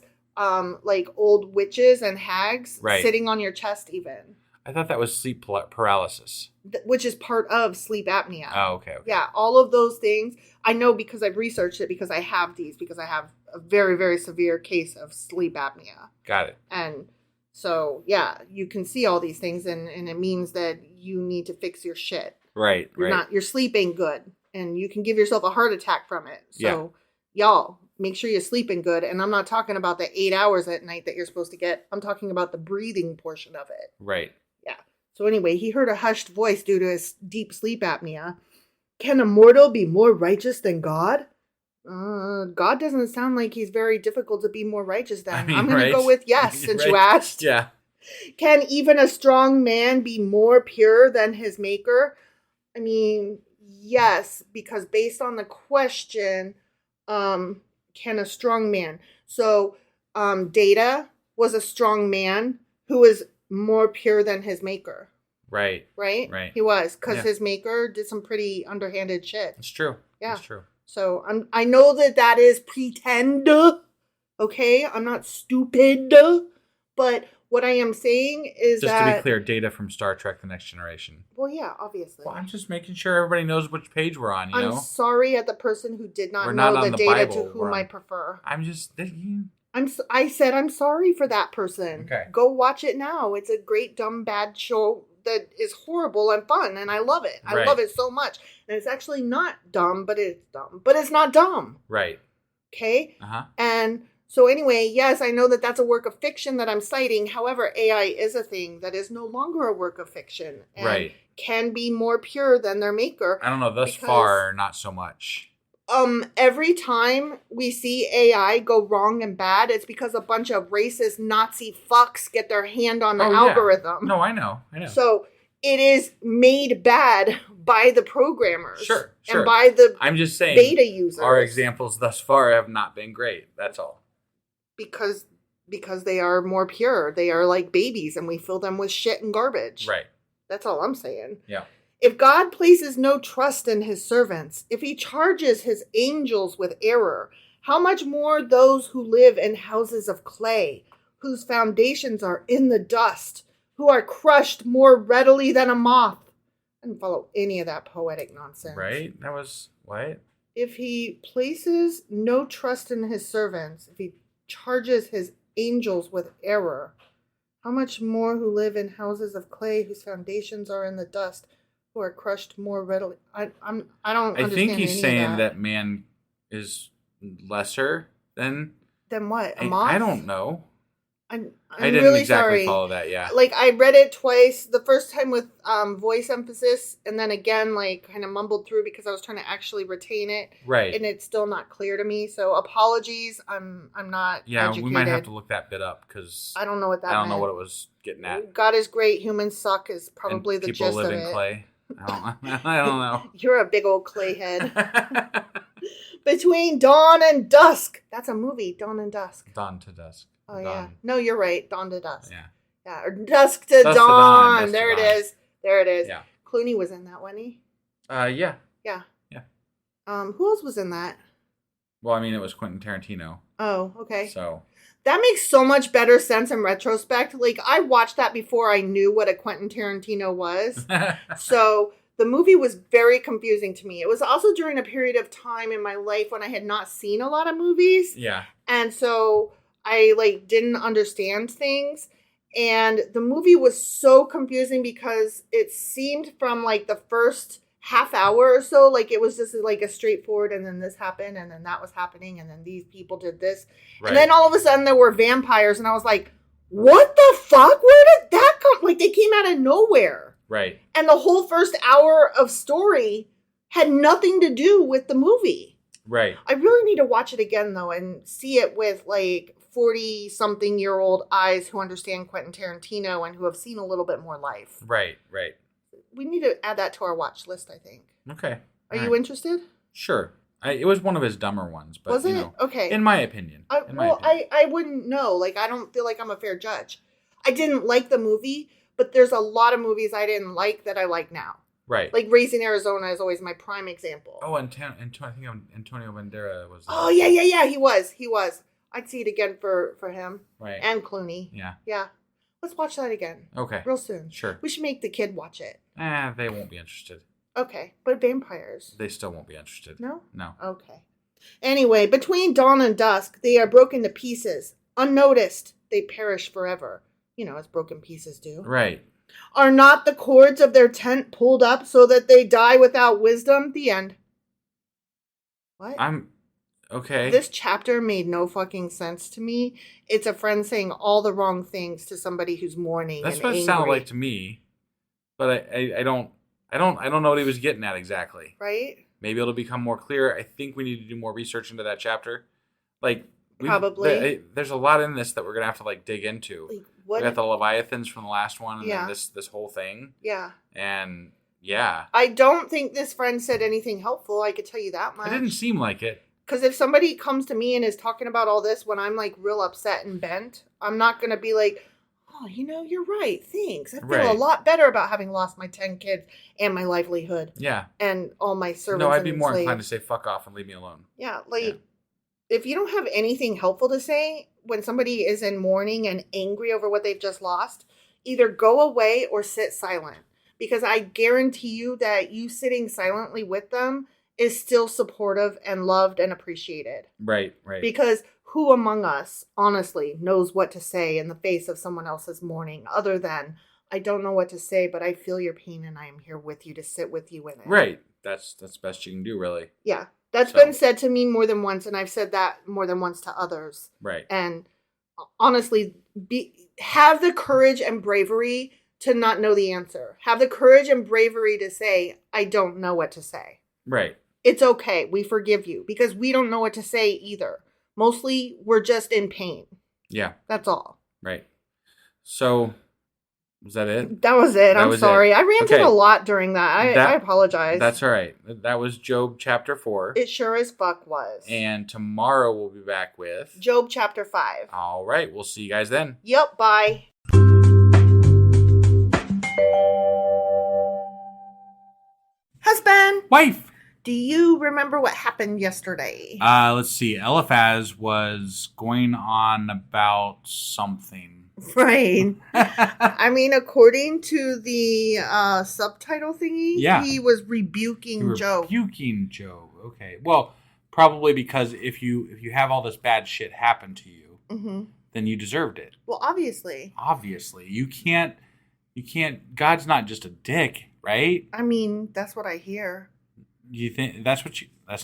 like old witches and hags sitting on your chest even. I thought that was sleep paralysis. Which is part of sleep apnea. Oh, okay. Yeah, all of those things. I know because I've researched it because I have these. Because I have a very, very severe case of sleep apnea. Got it. And so, yeah, you can see all these things and it means that you need to fix your shit. Right, Your sleep ain't good. And you can give yourself a heart attack from it. So, y'all... make sure you're sleeping good. And I'm not talking about the 8 hours at night that you're supposed to get. I'm talking about the breathing portion of it. Right. Yeah. So anyway, he heard a hushed voice due to his deep sleep apnea. Can a mortal be more righteous than God? God doesn't sound like he's very difficult to be more righteous than. I'm going to go with yes, since you asked. Yeah. Can even a strong man be more pure than his maker? I mean, yes, because based on the question... can a strong man? So, Data was a strong man who was more pure than his maker. Right. He was, because his maker did some pretty underhanded shit. It's true. Yeah. It's true. So, I know that is pretend. Okay? I'm not stupid. But What I am saying is just that... to be clear, data from Star Trek The Next Generation. Well, yeah, obviously. Well, I'm just making sure everybody knows which page we're on, you know? I'm sorry at the person who did not We're know not the on the data Bible. to whom We're I on- prefer. I'm just... I said I'm sorry for that person. Okay. Go watch it now. It's a great, dumb, bad show that is horrible and fun, and I love it. I Right. love it so much. And it's actually not dumb, but it's dumb. But it's not dumb. Right. Okay? Uh-huh. And so anyway, yes, I know that that's a work of fiction that I'm citing. However, AI is a thing that is no longer a work of fiction. And Right. can be more pure than their maker. I don't know. Thus because, far, not so much. Every time we see AI go wrong and bad, it's because a bunch of racist Nazi fucks get their hand on the algorithm. No, I know. So it is made bad by the programmers. Sure. And by the I'm just saying beta users. our examples thus far have not been great. That's all. Because they are more pure. They are like babies and we fill them with shit and garbage. Right. That's all I'm saying. Yeah. If God places no trust in his servants, if he charges his angels with error, how much more those who live in houses of clay, whose foundations are in the dust, who are crushed more readily than a moth? I didn't follow any of that poetic nonsense. Right? That was what? If he places no trust in his servants, if he charges his angels with error, how much more who live in houses of clay, whose foundations are in the dust, who are crushed more readily. I don't understand. I think he's any saying of that man is lesser than... Then what? A moth? I don't know. I'm I didn't really exactly sorry. follow that, yeah. Like, I read it twice. The first time with voice emphasis, and then again, like, kind of mumbled through because I was trying to actually retain it. Right. And it's still not clear to me. So apologies. I'm not educated. We might have to look that bit up because I don't know what that I don't know meant. what it was getting at. God is great. Humans suck is probably And the people gist live of in it. clay. I don't know. You're a big old clay head. Between dawn and dusk. That's a movie, Dawn and Dusk. Dawn to dusk. Oh, Dawn. yeah. No, you're right. Dawn to dusk. Yeah. Yeah, or dusk to Dusk to dawn. dawn, dusk There to it dawn. is. There it is. Yeah. Clooney was in that, wasn't he? Yeah. Yeah. Yeah. Who else was in that? Well, I mean, it was Quentin Tarantino. Oh, okay. So. That makes so much better sense in retrospect. Like, I watched that before I knew what a Quentin Tarantino was. So the movie was very confusing to me. It was also during a period of time in my life when I had not seen a lot of movies. Yeah. And so I didn't understand things. And the movie was so confusing because it seemed from the first half hour or so, it was just a straightforward, and then this happened, and then that was happening, and then these people did this. Right. And then all of a sudden there were vampires, and I was like, what the fuck? Where did that come? They came out of nowhere. Right. And the whole first hour of story had nothing to do with the movie. Right. I really need to watch it again, though, and see it with 40-something-year-old eyes who understand Quentin Tarantino and who have seen a little bit more life. Right. Right. We need to add that to our watch list, I think. Okay. Are you interested? Sure. It was one of his dumber ones, but was it? Okay. In my opinion. I wouldn't know. I don't feel like I'm a fair judge. I didn't like the movie, but there's a lot of movies I didn't like that I like now. Right. Raising Arizona is always my prime example. Oh, and I think Antonio Banderas was. Oh, yeah. He was. I'd see it again for him. Right. And Clooney. Yeah. Yeah. Let's watch that again. Okay. Real soon. Sure. We should make the kid watch it. They won't be interested. Okay. But vampires. They still won't be interested. No? No. Okay. Anyway, between dawn and dusk, they are broken to pieces. Unnoticed, they perish forever. As broken pieces do. Right. Are not the cords of their tent pulled up so that they die without wisdom? The end. What? Okay. This chapter made no fucking sense to me. It's a friend saying all the wrong things to somebody who's mourning. That's and what angry. it sounded like to me, but I don't know what he was getting at exactly. Right? Maybe it'll become more clear. I think we need to do more research into that chapter. Probably. There's a lot in this that we're gonna have to dig into. What? We got the Leviathans from the last one, and Yeah. then this whole thing. Yeah. And yeah, I don't think this friend said anything helpful. I could tell you that much. it didn't seem like it. Because if somebody comes to me and is talking about all this when I'm real upset and bent, I'm not going to be like, oh, you're right. Thanks. I feel a lot better about having lost my 10 kids and my livelihood. Yeah. And all my servants. No, I'd be more slaves. inclined to say fuck off and leave me alone. Yeah. If you don't have anything helpful to say, when somebody is in mourning and angry over what they've just lost, either go away or sit silent. Because I guarantee you that you sitting silently with them is still supportive and loved and appreciated. Right. Because who among us, honestly, knows what to say in the face of someone else's mourning other than, I don't know what to say, but I feel your pain and I am here with you to sit with you in it. Right. That's the best you can do, really. Yeah. That's been said to me more than once, and I've said that more than once to others. Right. And honestly, have the courage and bravery to not know the answer. Have the courage and bravery to say, I don't know what to say. Right. It's okay. We forgive you because we don't know what to say either. Mostly, we're just in pain. Yeah. That's all. Right. So, was that it? That was it. I'm sorry. I ranted a lot during that. I apologize. That's all right. That was Job chapter 4. It sure as fuck was. And tomorrow we'll be back with Job chapter 5. All right. We'll see you guys then. Yep. Bye. Husband. Wife. Do you remember what happened yesterday? Let's see. Eliphaz was going on about something. Right. I mean, according to the subtitle thingy, he was rebuking Job. Rebuking Job. Okay. Well, probably because if you have all this bad shit happen to you, then you deserved it. Well, obviously. You can't. God's not just a dick, right? I mean, that's what I hear. You think that's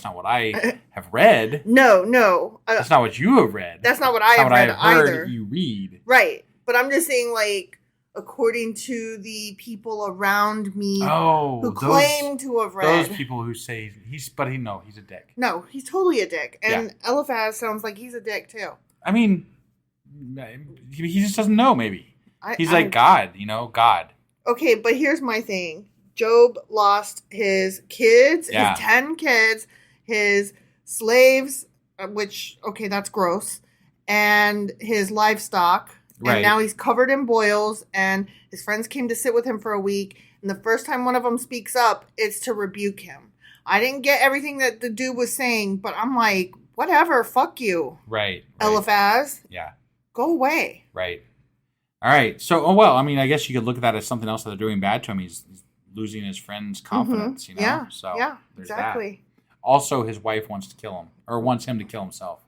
not what I have read. No. That's not what you have read. That's not what I have read either. You read. Right. But I'm just saying, like, according to the people around me who claim to have read. Those people who say he's a dick. No, he's totally a dick. And Eliphaz sounds like he's a dick, too. I mean, he just doesn't know, maybe. He's like God, God. Okay, but here's my thing. Job lost his kids, his 10 kids, his slaves, which, okay, that's gross, and his livestock. Right. And now he's covered in boils, and his friends came to sit with him for a week. And the first time one of them speaks up, it's to rebuke him. I didn't get everything that the dude was saying, but I'm like, whatever, fuck you. Right. Eliphaz. Yeah. Go away. Right. All right. So, I mean, I guess you could look at that as something else that they're doing bad to him. He's losing his friend's confidence, Yeah. So yeah, there's exactly. That. Also, his wife wants to kill him, or wants him to kill himself.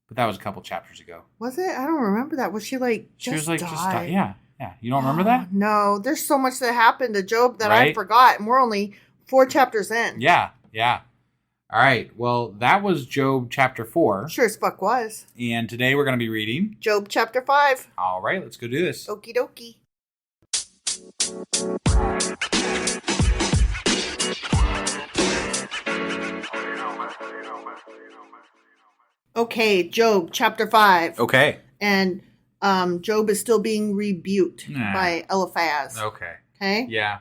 But that was a couple chapters ago. Was it? I don't remember that. Was she like, just die? Yeah. You don't remember that? No, there's so much that happened to Job that I forgot, and we're only 4 chapters in. Yeah. All right. Well, that was Job chapter 4. Sure as fuck was. And today we're going to be reading Job chapter 5. All right, let's go do this. Okie dokie. Okay, Job chapter 5. Okay. And Job is still being rebuked by Eliphaz. Okay? Yeah.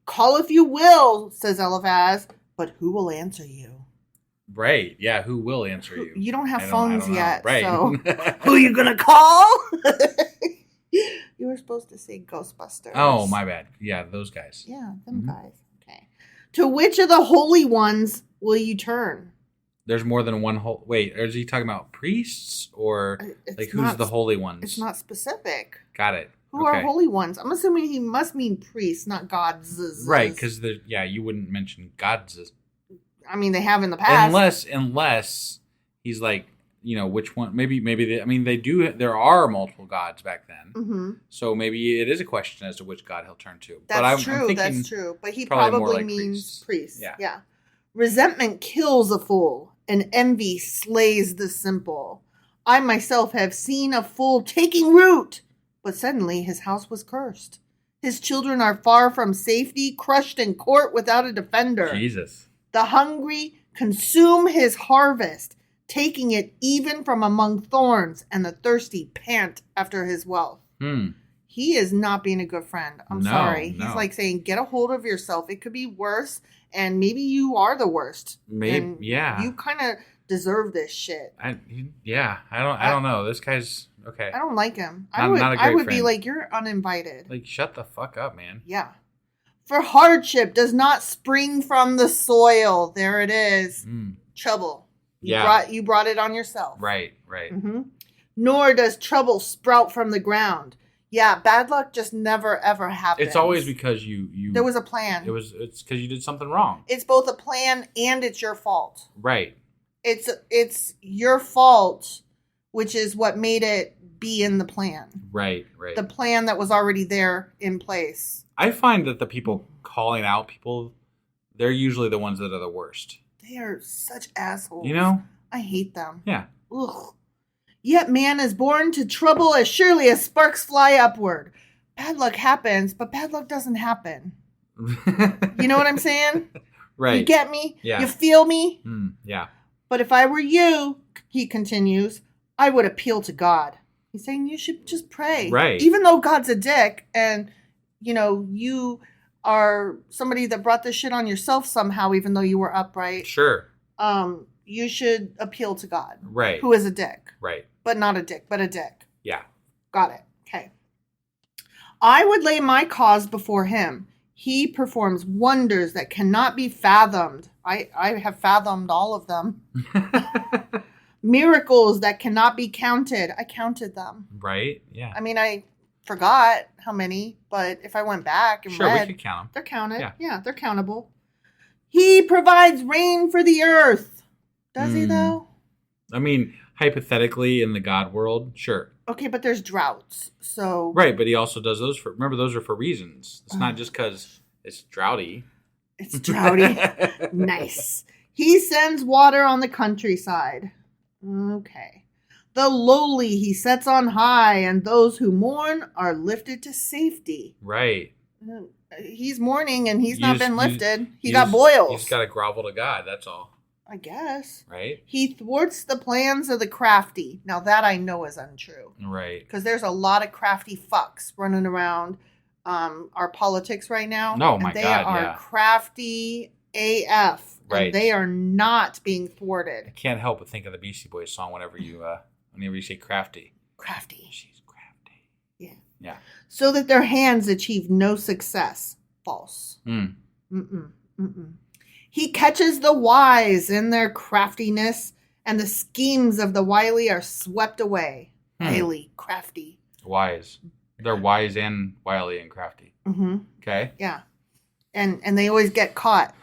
Call if you will, says Eliphaz, but who will answer you? Right. Yeah, who will answer you? You don't have phones yet. Right. So who are you going to call? You were supposed to say Ghostbusters. Oh, my bad. Yeah, those guys. Yeah, them guys. Okay. To which of the holy ones will you turn? There's more than one whole... Wait, is he talking about priests or who's the holy ones? It's not specific. Got it. Who are holy ones? I'm assuming he must mean priests, not gods. Right, because you wouldn't mention gods. I mean, they have in the past. Unless he's like, which one? Maybe they do. There are multiple gods back then. Mm-hmm. So maybe it is a question as to which god he'll turn to. That's true. That's true. But he probably means priests. Yeah. Resentment kills a fool, and envy slays the simple. I myself have seen a fool taking root, but suddenly his house was cursed. His children are far from safety, crushed in court without a defender. Jesus. The hungry consume his harvest, taking it even from among thorns, and the thirsty pant after his wealth. He is not being a good friend. I'm sorry. He's like saying, get a hold of yourself. It could be worse, and maybe you are the worst. Maybe, You kind of deserve this shit. I don't know. This guy's okay. I don't like him. Not a great would friend. be like, you're uninvited. Like, shut the fuck up, man. Yeah. For hardship does not spring from the soil. There it is. Trouble. You brought it on yourself. Right. Mm-hmm. nor does trouble sprout from the ground. Yeah, bad luck just never, ever happens. It's always because you There was a plan. It's because you did something wrong. It's both a plan and it's your fault. Right. It's your fault, which is what made it be in the plan. Right. The plan that was already there in place. I find that the people calling out people, they're usually the ones that are the worst. They are such assholes. You know? I hate them. Yeah. Ugh. Yet man is born to trouble as surely as sparks fly upward. Bad luck happens, but bad luck doesn't happen. You know what I'm saying? Right. You get me? Yeah. You feel me? Yeah. But if I were you, he continues, I would appeal to God. He's saying you should just pray. Right. Even though God's a dick and, you are somebody that brought this shit on yourself somehow, even though you were upright. Sure. You should appeal to God. Right. Who is a dick. Right. But not a dick, but a dick. Yeah. Got it. Okay. I would lay my cause before him. He performs wonders that cannot be fathomed. I have fathomed all of them. Miracles that cannot be counted. I counted them. Right. Yeah. I mean, I forgot how many, but if I went back and read, we could count them. they're counted. Yeah. They're countable. He provides rain for the earth. Does he, though? I mean, hypothetically, in the God world, sure. Okay, but there's droughts, so... Right, but he also does those for... Remember, those are for reasons. It's not just because it's droughty. It's droughty. Nice. He sends water on the countryside. Okay. The lowly he sets on high, and those who mourn are lifted to safety. Right. He's mourning, and he's not been lifted. He got got boils. He's got to grovel to God, that's all. I guess. Right? He thwarts the plans of the crafty. Now that I know is untrue. Right. Because there's a lot of crafty fucks running around our politics right now. Oh, my and they God, are yeah. crafty AF. Right. And they are not being thwarted. I can't help but think of the Beastie Boys song whenever you say crafty. Crafty. She's crafty. Yeah. Yeah. So that their hands achieve no success. False. Mm. He catches the wise in their craftiness, and the schemes of the wily are swept away. Wily, crafty. Wise. They're wise and wily and crafty. Mm-hmm. Okay. Yeah. And they always get caught.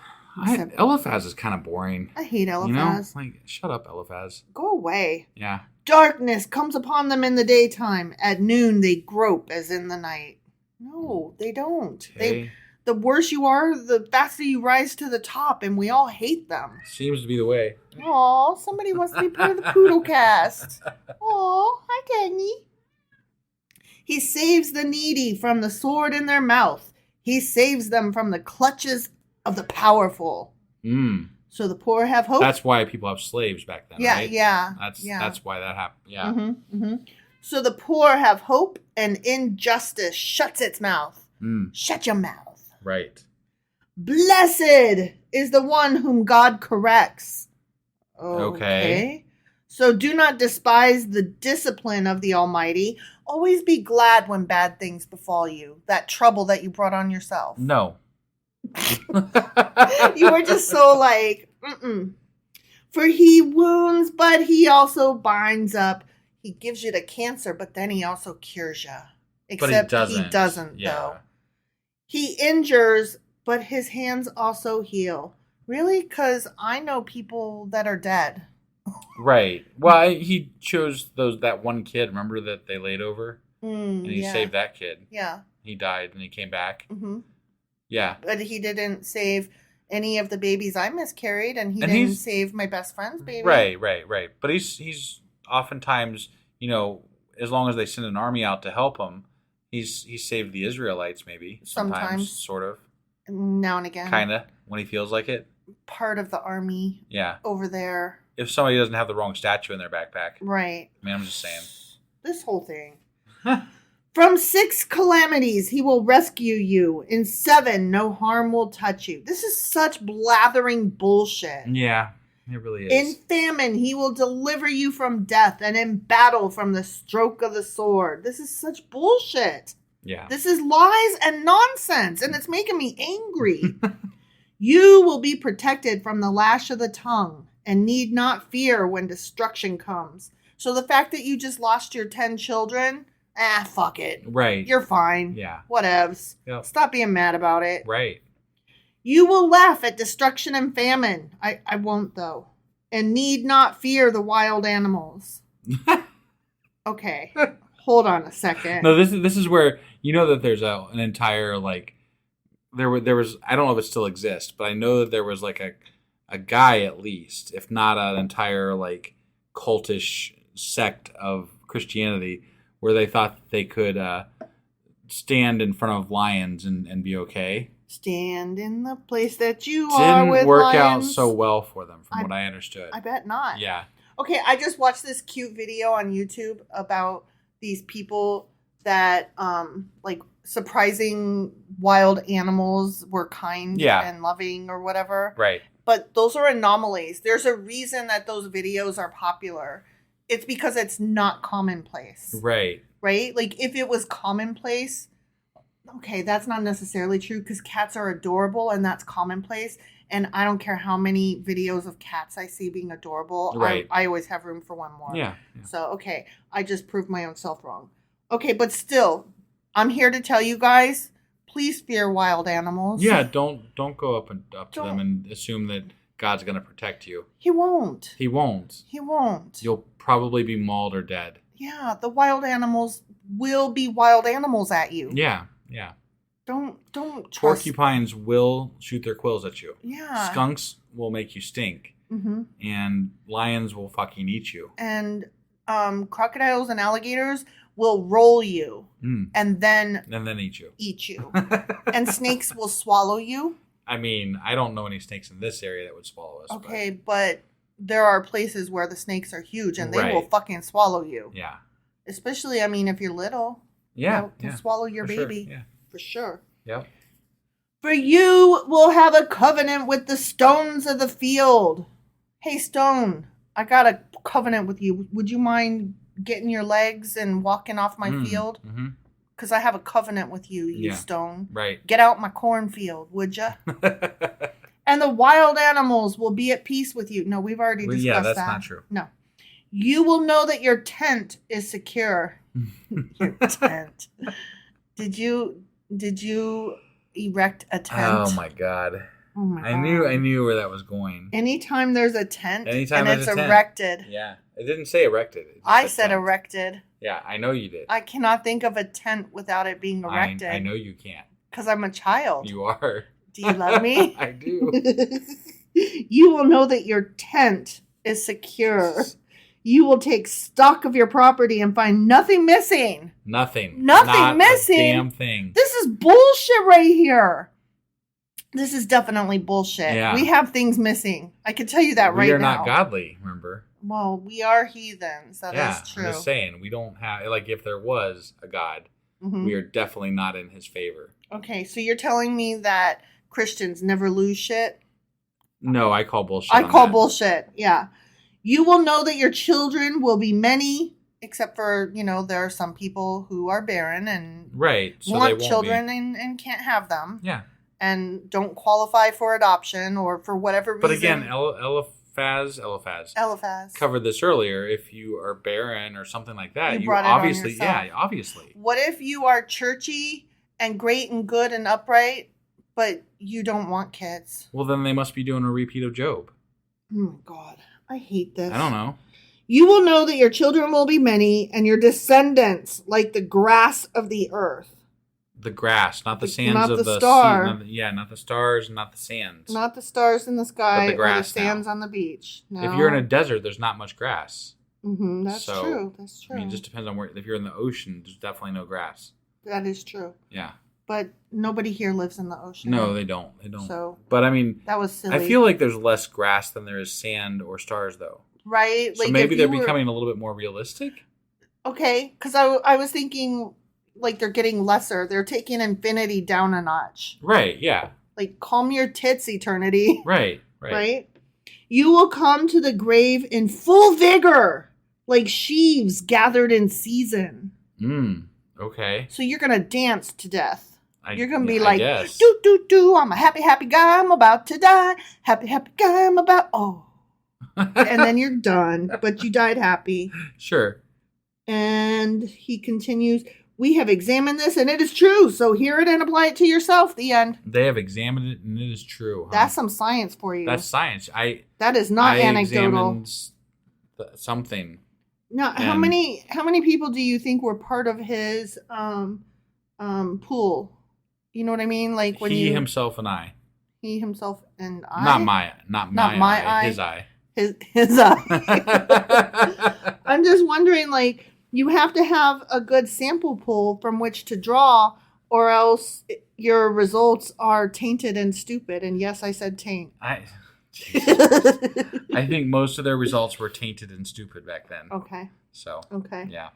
Eliphaz is kind of boring. I hate Eliphaz. Like, shut up, Eliphaz. Go away. Yeah. Darkness comes upon them in the daytime. At noon they grope as in the night. No, they don't. Okay. The worse you are, the faster you rise to the top, and we all hate them. Seems to be the way. Aw, somebody wants to be part of the Poodle Cast. Aw, hi, Kenny. He saves the needy from the sword in their mouth. He saves them from the clutches of the powerful. So the poor have hope. That's why people have slaves back then, right? Yeah. That's why that happened. Yeah. So the poor have hope, and injustice shuts its mouth. Shut your mouth. Right. Blessed is the one whom God corrects. Okay. So do not despise the discipline of the Almighty. Always be glad when bad things befall you. That trouble that you brought on yourself. No. You were just so like, For he wounds, but he also binds up. He gives you the cancer, but then he also cures you. Except he doesn't though. He injures, but his hands also heal. Really? Because I know people that are dead. Right. Well, he chose that one kid. Remember that they laid over? And he saved that kid. Yeah. He died and he came back. Mm-hmm. Yeah. But he didn't save any of the babies I miscarried, and he didn't save my best friend's baby. Right. But he's oftentimes, as long as they send an army out to help him, he's saved the Israelites maybe. Sometimes. Sort of. Now and again. Kind of, when he feels like it. Part of the army. Yeah. Over there. If somebody doesn't have the wrong statue in their backpack. Right. I mean, I'm just saying. This whole thing. From 6 calamities he will rescue you. In 7 no harm will touch you. This is such blathering bullshit. Yeah, it really is. In famine he will deliver you from death, and in battle from the stroke of the sword. This is such bullshit. Yeah. This is lies and nonsense, and it's making me angry. You will be protected from the lash of the tongue, and need not fear when destruction comes. So the fact that you just lost your 10 children, fuck it. Right. You're fine. Yeah. Whatevs. Yep. Stop being mad about it. Right. You will laugh at destruction and famine. I won't, though. And need not fear the wild animals. Okay. Hold on a second. No, this is where you know that there's an entire like there was I don't know if it still exists, but I know that there was like a guy at least, if not an entire like cultish sect of Christianity, where they thought they could stand in front of lions and be okay. Stand in the place that you are with Didn't work out lions. so well for them, from what I understood. I bet not. Yeah. Okay, I just watched this cute video on YouTube about these people that like surprising wild animals were kind and loving or whatever. Right. But those are anomalies. There's a reason that those videos are popular. It's because it's not commonplace. Right. Right? Like if it was commonplace, okay, that's not necessarily true because cats are adorable and that's commonplace. And I don't care how many videos of cats I see being adorable. Right. I always have room for one more. Yeah. So, okay, I just proved my own self wrong. Okay, but still, I'm here to tell you guys, please fear wild animals. Yeah, don't go up to them and assume that God's going to protect you. He won't. He won't. He won't. You'll probably be mauled or dead. Yeah, the wild animals will be wild animals at you. Yeah, yeah. Don't trust. Porcupines will shoot their quills at you. Yeah. Skunks will make you stink. Mm-hmm. And lions will fucking eat you. And crocodiles and alligators will roll you and then eat you. And snakes will swallow you. I mean, I don't know any snakes in this area that would swallow us. Okay, but there are places where the snakes are huge and they will fucking swallow you. Yeah. Especially, I mean, if you're little. Yeah. They'll swallow your For baby. Sure. Yeah. For sure. Yep. For you will have a covenant with the stones of the field. Hey, stone, I got a covenant with you. Would you mind getting your legs and walking off my field? Because I have a covenant with you, you stone. Right. Get out my cornfield, would ya? And the wild animals will be at peace with you. No, we've already discussed that. Yeah, that's not true. No. You will know that your tent is secure. Your tent. Did you erect a tent? Oh my god. Oh my God. I knew where that was going. Anytime there's a tent and it's tent. erected. Yeah. It didn't say erected. I said erected. Yeah, I know you did. I cannot think of a tent without it being erected. I know you can't. Because I'm a child. You are. Do you love me? I do. You will know that your tent is secure. You will take stock of your property and find nothing missing. Nothing. Nothing Not missing. A damn thing. This is bullshit right here. This is definitely bullshit. Yeah. We have things missing. I can tell you that right now. We are not godly, remember? Well, we are heathens. That is true. I'm just saying, we don't have, like, if there was a God, we are definitely not in his favor. Okay, so you're telling me that Christians never lose shit? No, I call bullshit. I call bullshit, yeah. You will know that your children will be many, except for, there are some people who are barren and so want children and can't have them. Yeah. And don't qualify for adoption or for whatever reason. But again, Eliphaz covered this earlier. If you are barren or something like that, you obviously, obviously. What if you are churchy and great and good and upright, but you don't want kids? Well, then they must be doing a repeat of Job. Oh my God. I hate this. I don't know. You will know that your children will be many and your descendants like the grass of the earth. The grass, not the sands not of the the star. not the stars, not the sands. Not the stars in the sky but the grass or the sands on the beach. No. If you're in a desert, there's not much grass. That's true. That's true. I mean, it just depends on where. If you're in the ocean, there's definitely no grass. That is true. Yeah. But nobody here lives in the ocean. No, they don't. So, but I mean, that was silly. I feel like there's less grass than there is sand or stars, though. Right? So maybe they're becoming a little bit more realistic. Okay, because I was thinking like they're getting lesser. They're taking infinity down a notch. Right. Yeah. Like calm your tits, eternity. Right. Right. You will come to the grave in full vigor, like sheaves gathered in season. Okay. So you're gonna dance to death. You're going to be I like, guess. do, I'm a happy, happy guy, I'm about to die. Happy, happy guy, I'm about, oh. and then you're done, but you died happy. Sure. And he continues, we have examined this and it is true. So hear it and apply it to yourself. The end. They have examined it and it is true. Huh? That's some science for you. That's science. That is not anecdotal. Examined something. No, how many people do you think were part of his pool? You know what I mean? Like when he himself and I. He himself and I. Not my eye. His eye. His eye. I'm just wondering, like, you have to have a good sample pool from which to draw, or else your results are tainted and stupid. And yes, I said taint. I think most of their results were tainted and stupid back then. Okay. So. Okay. Yeah.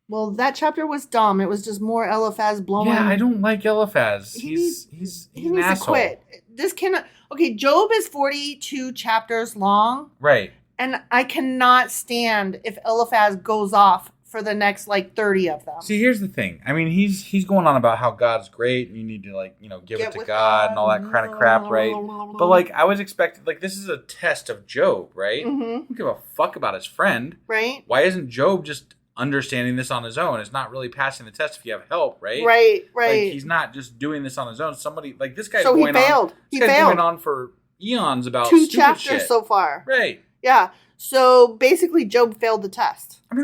Well, that chapter was dumb. It was just more Eliphaz blowing. Yeah, I don't like Eliphaz. He's an needs asshole. to quit. This cannot. Okay, Job is 42 chapters long. Right. And I cannot stand if Eliphaz goes off for the next 30 of them. See, here's the thing. I mean, he's going on about how God's great and you need to give it to God and all that kind of crap, right? But I was expecting this is a test of Job, right? Mm-hmm. I don't give a fuck about his friend. Right. Why isn't Job just understanding this on his own? It's not really passing the test if you have help, right? Right. He's not just doing this on his own. Somebody this guy's so going he failed. on. This guy's going on for eons about 2 stupid chapters shit. so far. Right. Yeah. So basically, Job failed the test. I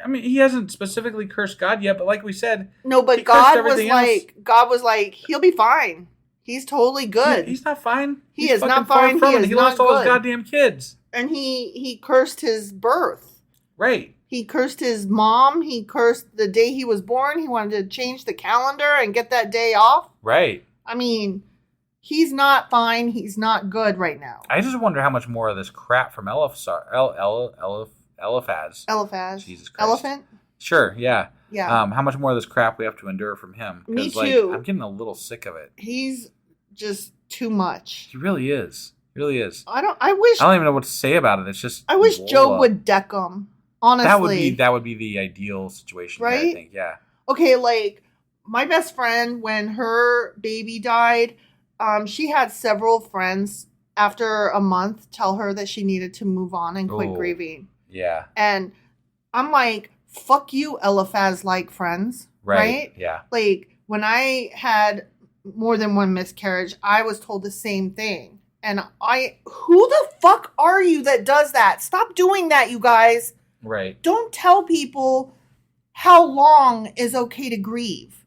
mean, he hasn't specifically cursed God yet, but like we said, no. But God was like, he'll be fine. He's totally good. He's not fine. He is not fine. He lost all his goddamn kids. And he cursed his birth. Right. He cursed his mom. He cursed the day he was born. He wanted to change the calendar and get that day off. Right. I mean, he's not fine. He's not good right now. I just wonder how much more of this crap from Eliphaz. Jesus Christ. Elephant? Sure, yeah. Yeah. How much more of this crap we have to endure from him. Me too. I'm getting a little sick of it. He's just too much. He really is. He really is. I don't even know what to say about it. It's just I wish Job would deck him. Honestly. That would be the ideal situation, right? I think, yeah. Okay, my best friend, when her baby died, she had several friends after a month tell her that she needed to move on and quit grieving. Yeah. And I'm like, fuck you, Eliphaz-like friends. Right? Yeah. When I had more than one miscarriage, I was told the same thing. And who the fuck are you that does that? Stop doing that, you guys. Right. Don't tell people how long is okay to grieve.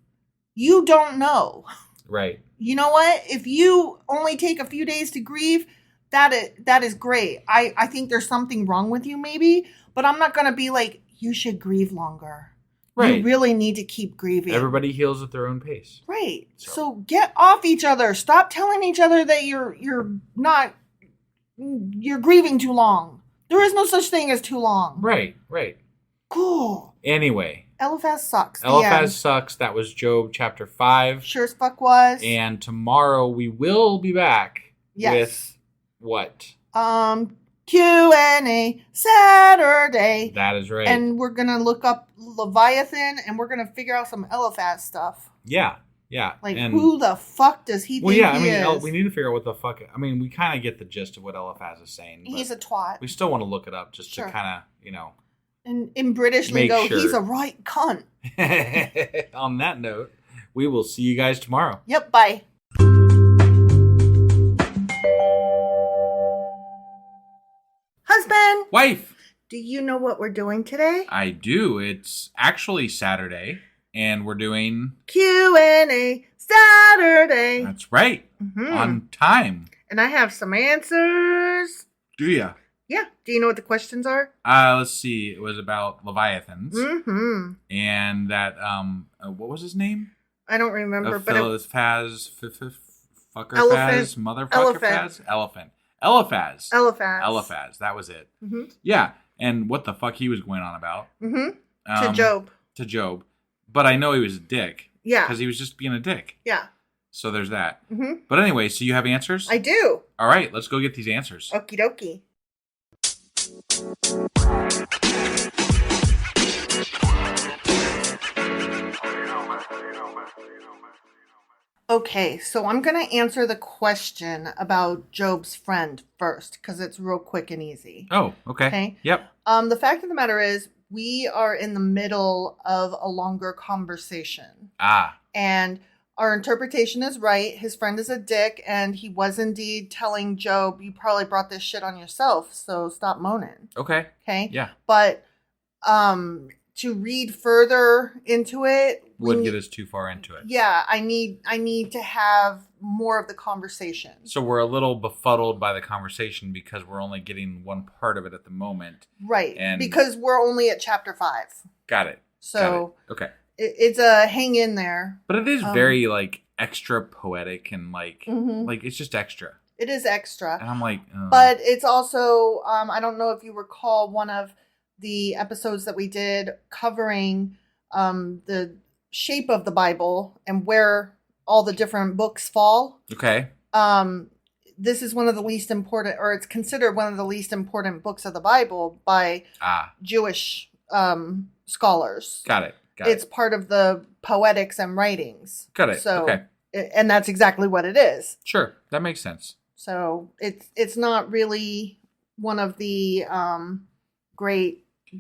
You don't know. Right. You know what? If you only take a few days to grieve, that is great. I think there's something wrong with you maybe, but I'm not going to be like, you should grieve longer. Right. You really need to keep grieving. Everybody heals at their own pace. Right. So get off each other. Stop telling each other that you're grieving too long. There is no such thing as too long. Right. Cool. Anyway. Eliphaz sucks. Eliphaz sucks. That was Job chapter 5. Sure as fuck was. And tomorrow we will be back with what? Q&A Saturday. That is right. And we're going to look up Leviathan and we're going to figure out some Eliphaz stuff. Yeah. Who the fuck does he think he is? We need to figure out what the fuck... I mean, we kind of get the gist of what Eliphaz is saying. He's a twat. We still want to look it up just to kind of, And in British lingo, he's a right cunt. On that note, we will see you guys tomorrow. Yep, bye. Husband! Wife! Do you know what we're doing today? I do. It's actually Saturday. And we're doing... Q&A Saturday. That's right. Mm-hmm. On time. And I have some answers. Do ya? Yeah. Do you know what the questions are? Let's see. It was about Leviathans. Mm-hmm. And that, what was his name? I don't remember. Philiphaz, fucker Elephant. Phaz, motherfucker Phaz? Eliphaz. That was it. Mm-hmm. Yeah. And what the fuck he was going on about. Mm-hmm. To Job. But I know he was a dick. Yeah. Because he was just being a dick. Yeah. So there's that. Mm-hmm. But anyway, so you have answers? I do. All right, let's go get these answers. Okie dokie. Okay, so I'm going to answer the question about Job's friend first because it's real quick and easy. Oh, okay. Okay. Yep. The fact of the matter is, we are in the middle of a longer conversation. And our interpretation is right. His friend is a dick, and he was indeed telling Job, you probably brought this shit on yourself, so stop moaning. Okay. Okay? Yeah. But to read further into it would get us too far into it. Yeah, I need to have more of the conversation. So we're a little befuddled by the conversation because we're only getting one part of it at the moment. Right. And because we're only at chapter 5. Got it. So okay. It's a hang in there. But it is very like extra poetic and like it's just extra. It is extra. And I'm like, but it's also I don't know if you recall one of the episodes that we did covering the shape of the Bible and where all the different books fall. Okay. This is one of the least important, or it's considered one of the least important books of the Bible by Jewish scholars. Got it. It's part of the poetics and writings. Got it. So, okay. And that's exactly what it is. Sure. That makes sense. So it's not really one of the great.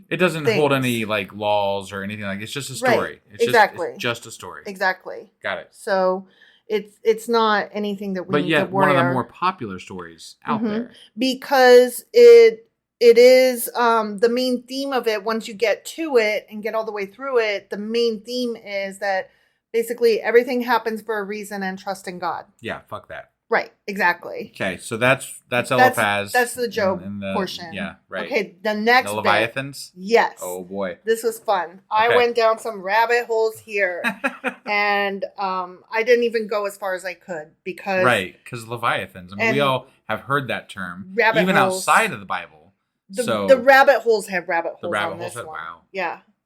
It doesn't things. hold any like laws or anything like. It's just a story. Right. It's exactly. Just a story. Exactly. Got it. So it's not anything that we need to worry. But yet, one of the more popular stories out there. Because it is the main theme of it. Once you get to it and get all the way through it, the main theme is that basically everything happens for a reason and trust in God. Yeah. Fuck that. Right, exactly. Okay, so that's Eliphaz. That's the Job portion. Yeah, right. Okay, the next the Leviathans? Bit. Yes. Oh boy. This was fun. Okay. I went down some rabbit holes here. And I didn't even go as far as I could because because Leviathans. I mean, we all have heard that term. Rabbit even holes. Outside of the Bible. The rabbit holes have rabbit holes. The rabbit on holes this have one. wow.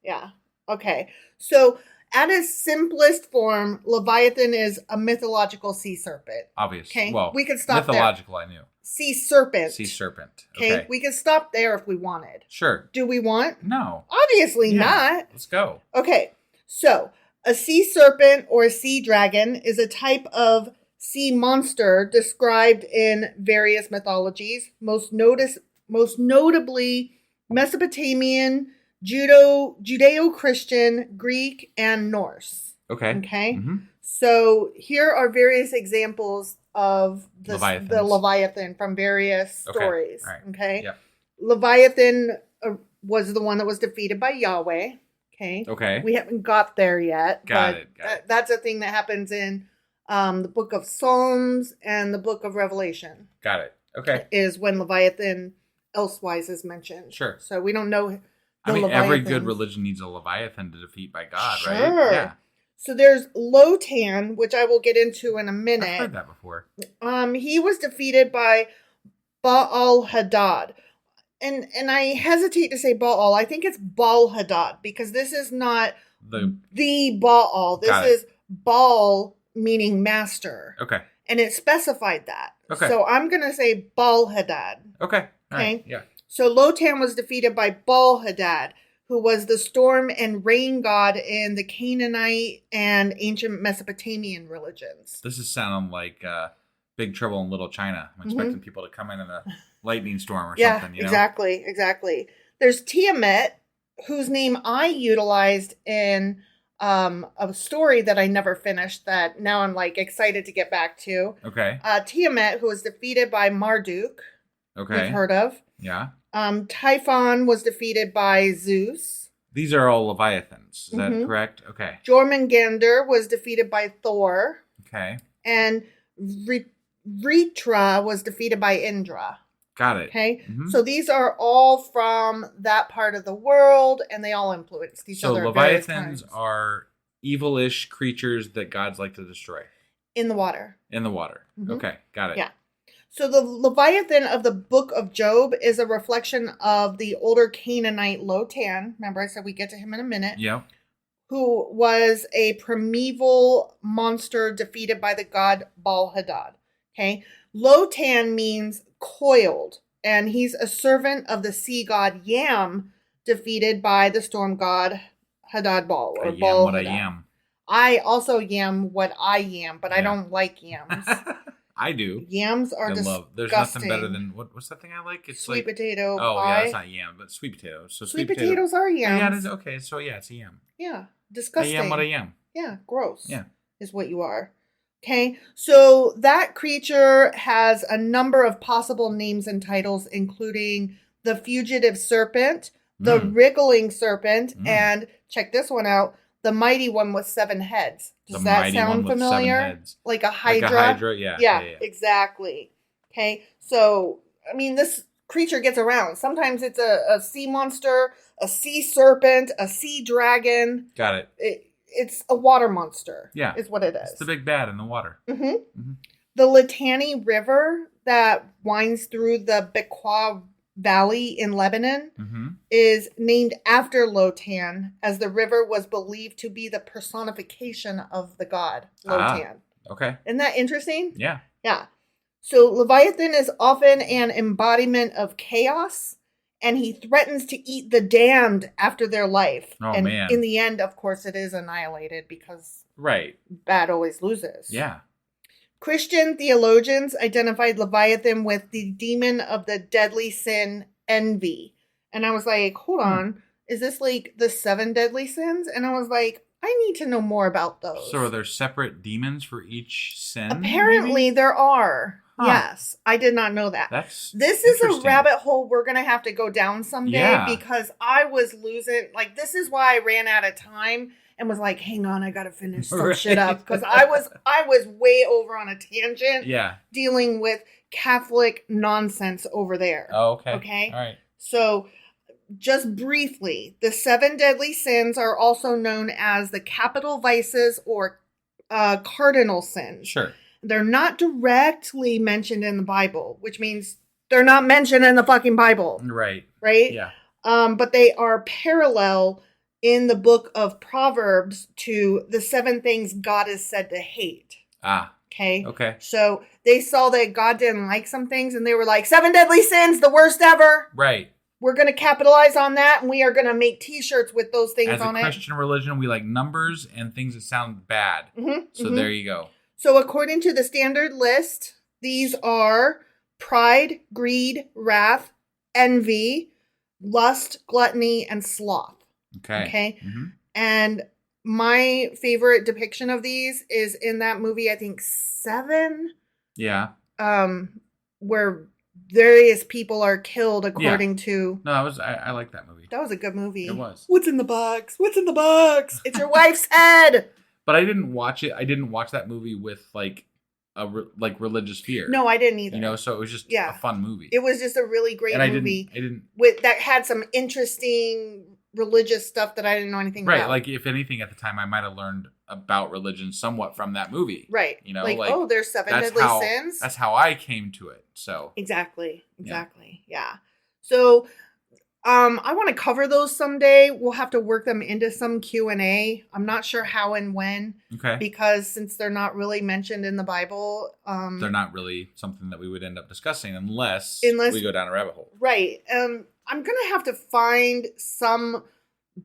Yeah. Okay. So at its simplest form, Leviathan is a mythological sea serpent. Obvious. Okay. Well, we could stop mythological, there. I knew. Sea serpent. Sea serpent. Okay. We could stop there if we wanted. Sure. Do we want? No. Obviously not. Let's go. Okay. So a sea serpent or a sea dragon is a type of sea monster described in various mythologies, most notably Mesopotamian, Judeo-Christian, Greek, and Norse. Okay. Mm-hmm. So here are various examples of the Leviathan from various stories. All right. Okay. Yep. Leviathan was the one that was defeated by Yahweh. Okay. We haven't got there yet. Got it. That's a thing that happens in the book of Psalms and the book of Revelation. Got it. Okay. Is when Leviathan elsewise is mentioned. Sure. So we don't know. Every good religion needs a Leviathan to defeat by God, right? Yeah. So there's Lotan, which I will get into in a minute. I've heard that before. He was defeated by Baal-Hadad. And I hesitate to say Baal. I think it's Baal-Hadad because this is not the Baal. This is Baal meaning master. Okay. And it specified that. Okay. So I'm going to say Baal-Hadad. Okay. All right. Yeah. So Lotan was defeated by Baal-Hadad, who was the storm and rain god in the Canaanite and ancient Mesopotamian religions. This is sounding like Big Trouble in Little China. I'm expecting people to come in a lightning storm or something. You know? Exactly. There's Tiamat, whose name I utilized in a story that I never finished that now I'm like excited to get back to. Okay. Tiamat, who was defeated by Marduk. Okay. You've heard of. Yeah. Typhon was defeated by Zeus. These are all Leviathans. Is that correct? Okay. Jormungandr was defeated by Thor. Okay. And Vritra was defeated by Indra. Got it. Okay. Mm-hmm. So these are all from that part of the world, and they all influenced each other. So Leviathans are evil-ish creatures that gods like to destroy. In the water. Mm-hmm. Okay. Got it. Yeah. So the Leviathan of the book of Job is a reflection of the older Canaanite Lotan. Remember, I said we get to him in a minute. Yeah. Who was a primeval monster defeated by the god Baal-Hadad. Okay. Lotan means coiled, and he's a servant of the sea god Yam, defeated by the storm god Hadad Baal. What I am. I also yam what I yam, but I don't like yams. I do. Yams are disgusting. There's nothing better than what's that thing I like? It's sweet like potato oh pie. yeah, it's not yam, but sweet potatoes. So sweet potatoes are yams. Yeah, it is. Okay, so yeah, it's a yam. Yeah, disgusting. A yam, what a yam. Yeah, gross. Yeah, is what you are. Okay, so that creature has a number of possible names and titles, including the fugitive serpent, the wriggling serpent, and check this one out, the mighty one with 7 heads. Does that sound familiar? Like a hydra? Like a hydra, yeah. Yeah, exactly. Okay, so, I mean, this creature gets around. Sometimes it's a sea monster, a sea serpent, a sea dragon. Got it. It's a water monster. Yeah. Is what it is. It's the big bad in the water. The Litani River that winds through the Bequa Valley in Lebanon is named after Lotan, as the river was believed to be the personification of the god Lotan. Okay. Isn't that interesting? Yeah. Yeah. So Leviathan is often an embodiment of chaos, and he threatens to eat the damned after their life. Oh, and man. in the end, of course, it is annihilated because right. bad always loses. Yeah. Christian theologians identified Leviathan with the demon of the deadly sin, envy. And I was like, hold on, is this like the 7 deadly sins? And I was like, I need to know more about those. So are there separate demons for each sin? Apparently there are. Huh. Yes. I did not know that. This is a rabbit hole we're going to have to go down someday because I was losing, like, this is why I ran out of time and was like, hang on, I got to finish some shit up. Because I was way over on a tangent dealing with Catholic nonsense over there. Oh, okay. Okay? All right. So, just briefly, the 7 deadly sins are also known as the capital vices or cardinal sins. Sure. They're not directly mentioned in the Bible, which means they're not mentioned in the fucking Bible. Right. Right? Yeah. But they are parallel in the book of Proverbs to the 7 things God is said to hate. Ah. Okay. Okay. So they saw that God didn't like some things and they were like, 7 deadly sins, the worst ever. Right. We're going to capitalize on that and we are going to make t-shirts with those things on it. As a Christian religion, we like numbers and things that sound bad. So there you go. So according to the standard list, these are pride, greed, wrath, envy, lust, gluttony, and sloth. Okay. And my favorite depiction of these is in that movie, I think 7. Yeah. Where various people are killed according to. No, I like that movie. That was a good movie. It was. What's in the box? What's in the box? It's your wife's head. But I didn't watch it. I didn't watch that movie with like religious fear. No, I didn't either. You know, so it was just a fun movie. It was just a really great movie. I didn't that had some interesting religious stuff that I didn't know anything about. Right, like if anything at the time I might have learned about religion somewhat from that movie. Right. You know, like oh, there's 7 deadly sins. That's how I came to it. So Exactly. Yeah. So I want to cover those someday. We'll have to work them into some Q&A. I'm not sure how and when. Okay. Because since they're not really mentioned in the Bible. They're not really something that we would end up discussing unless we go down a rabbit hole. Right. I'm going to have to find some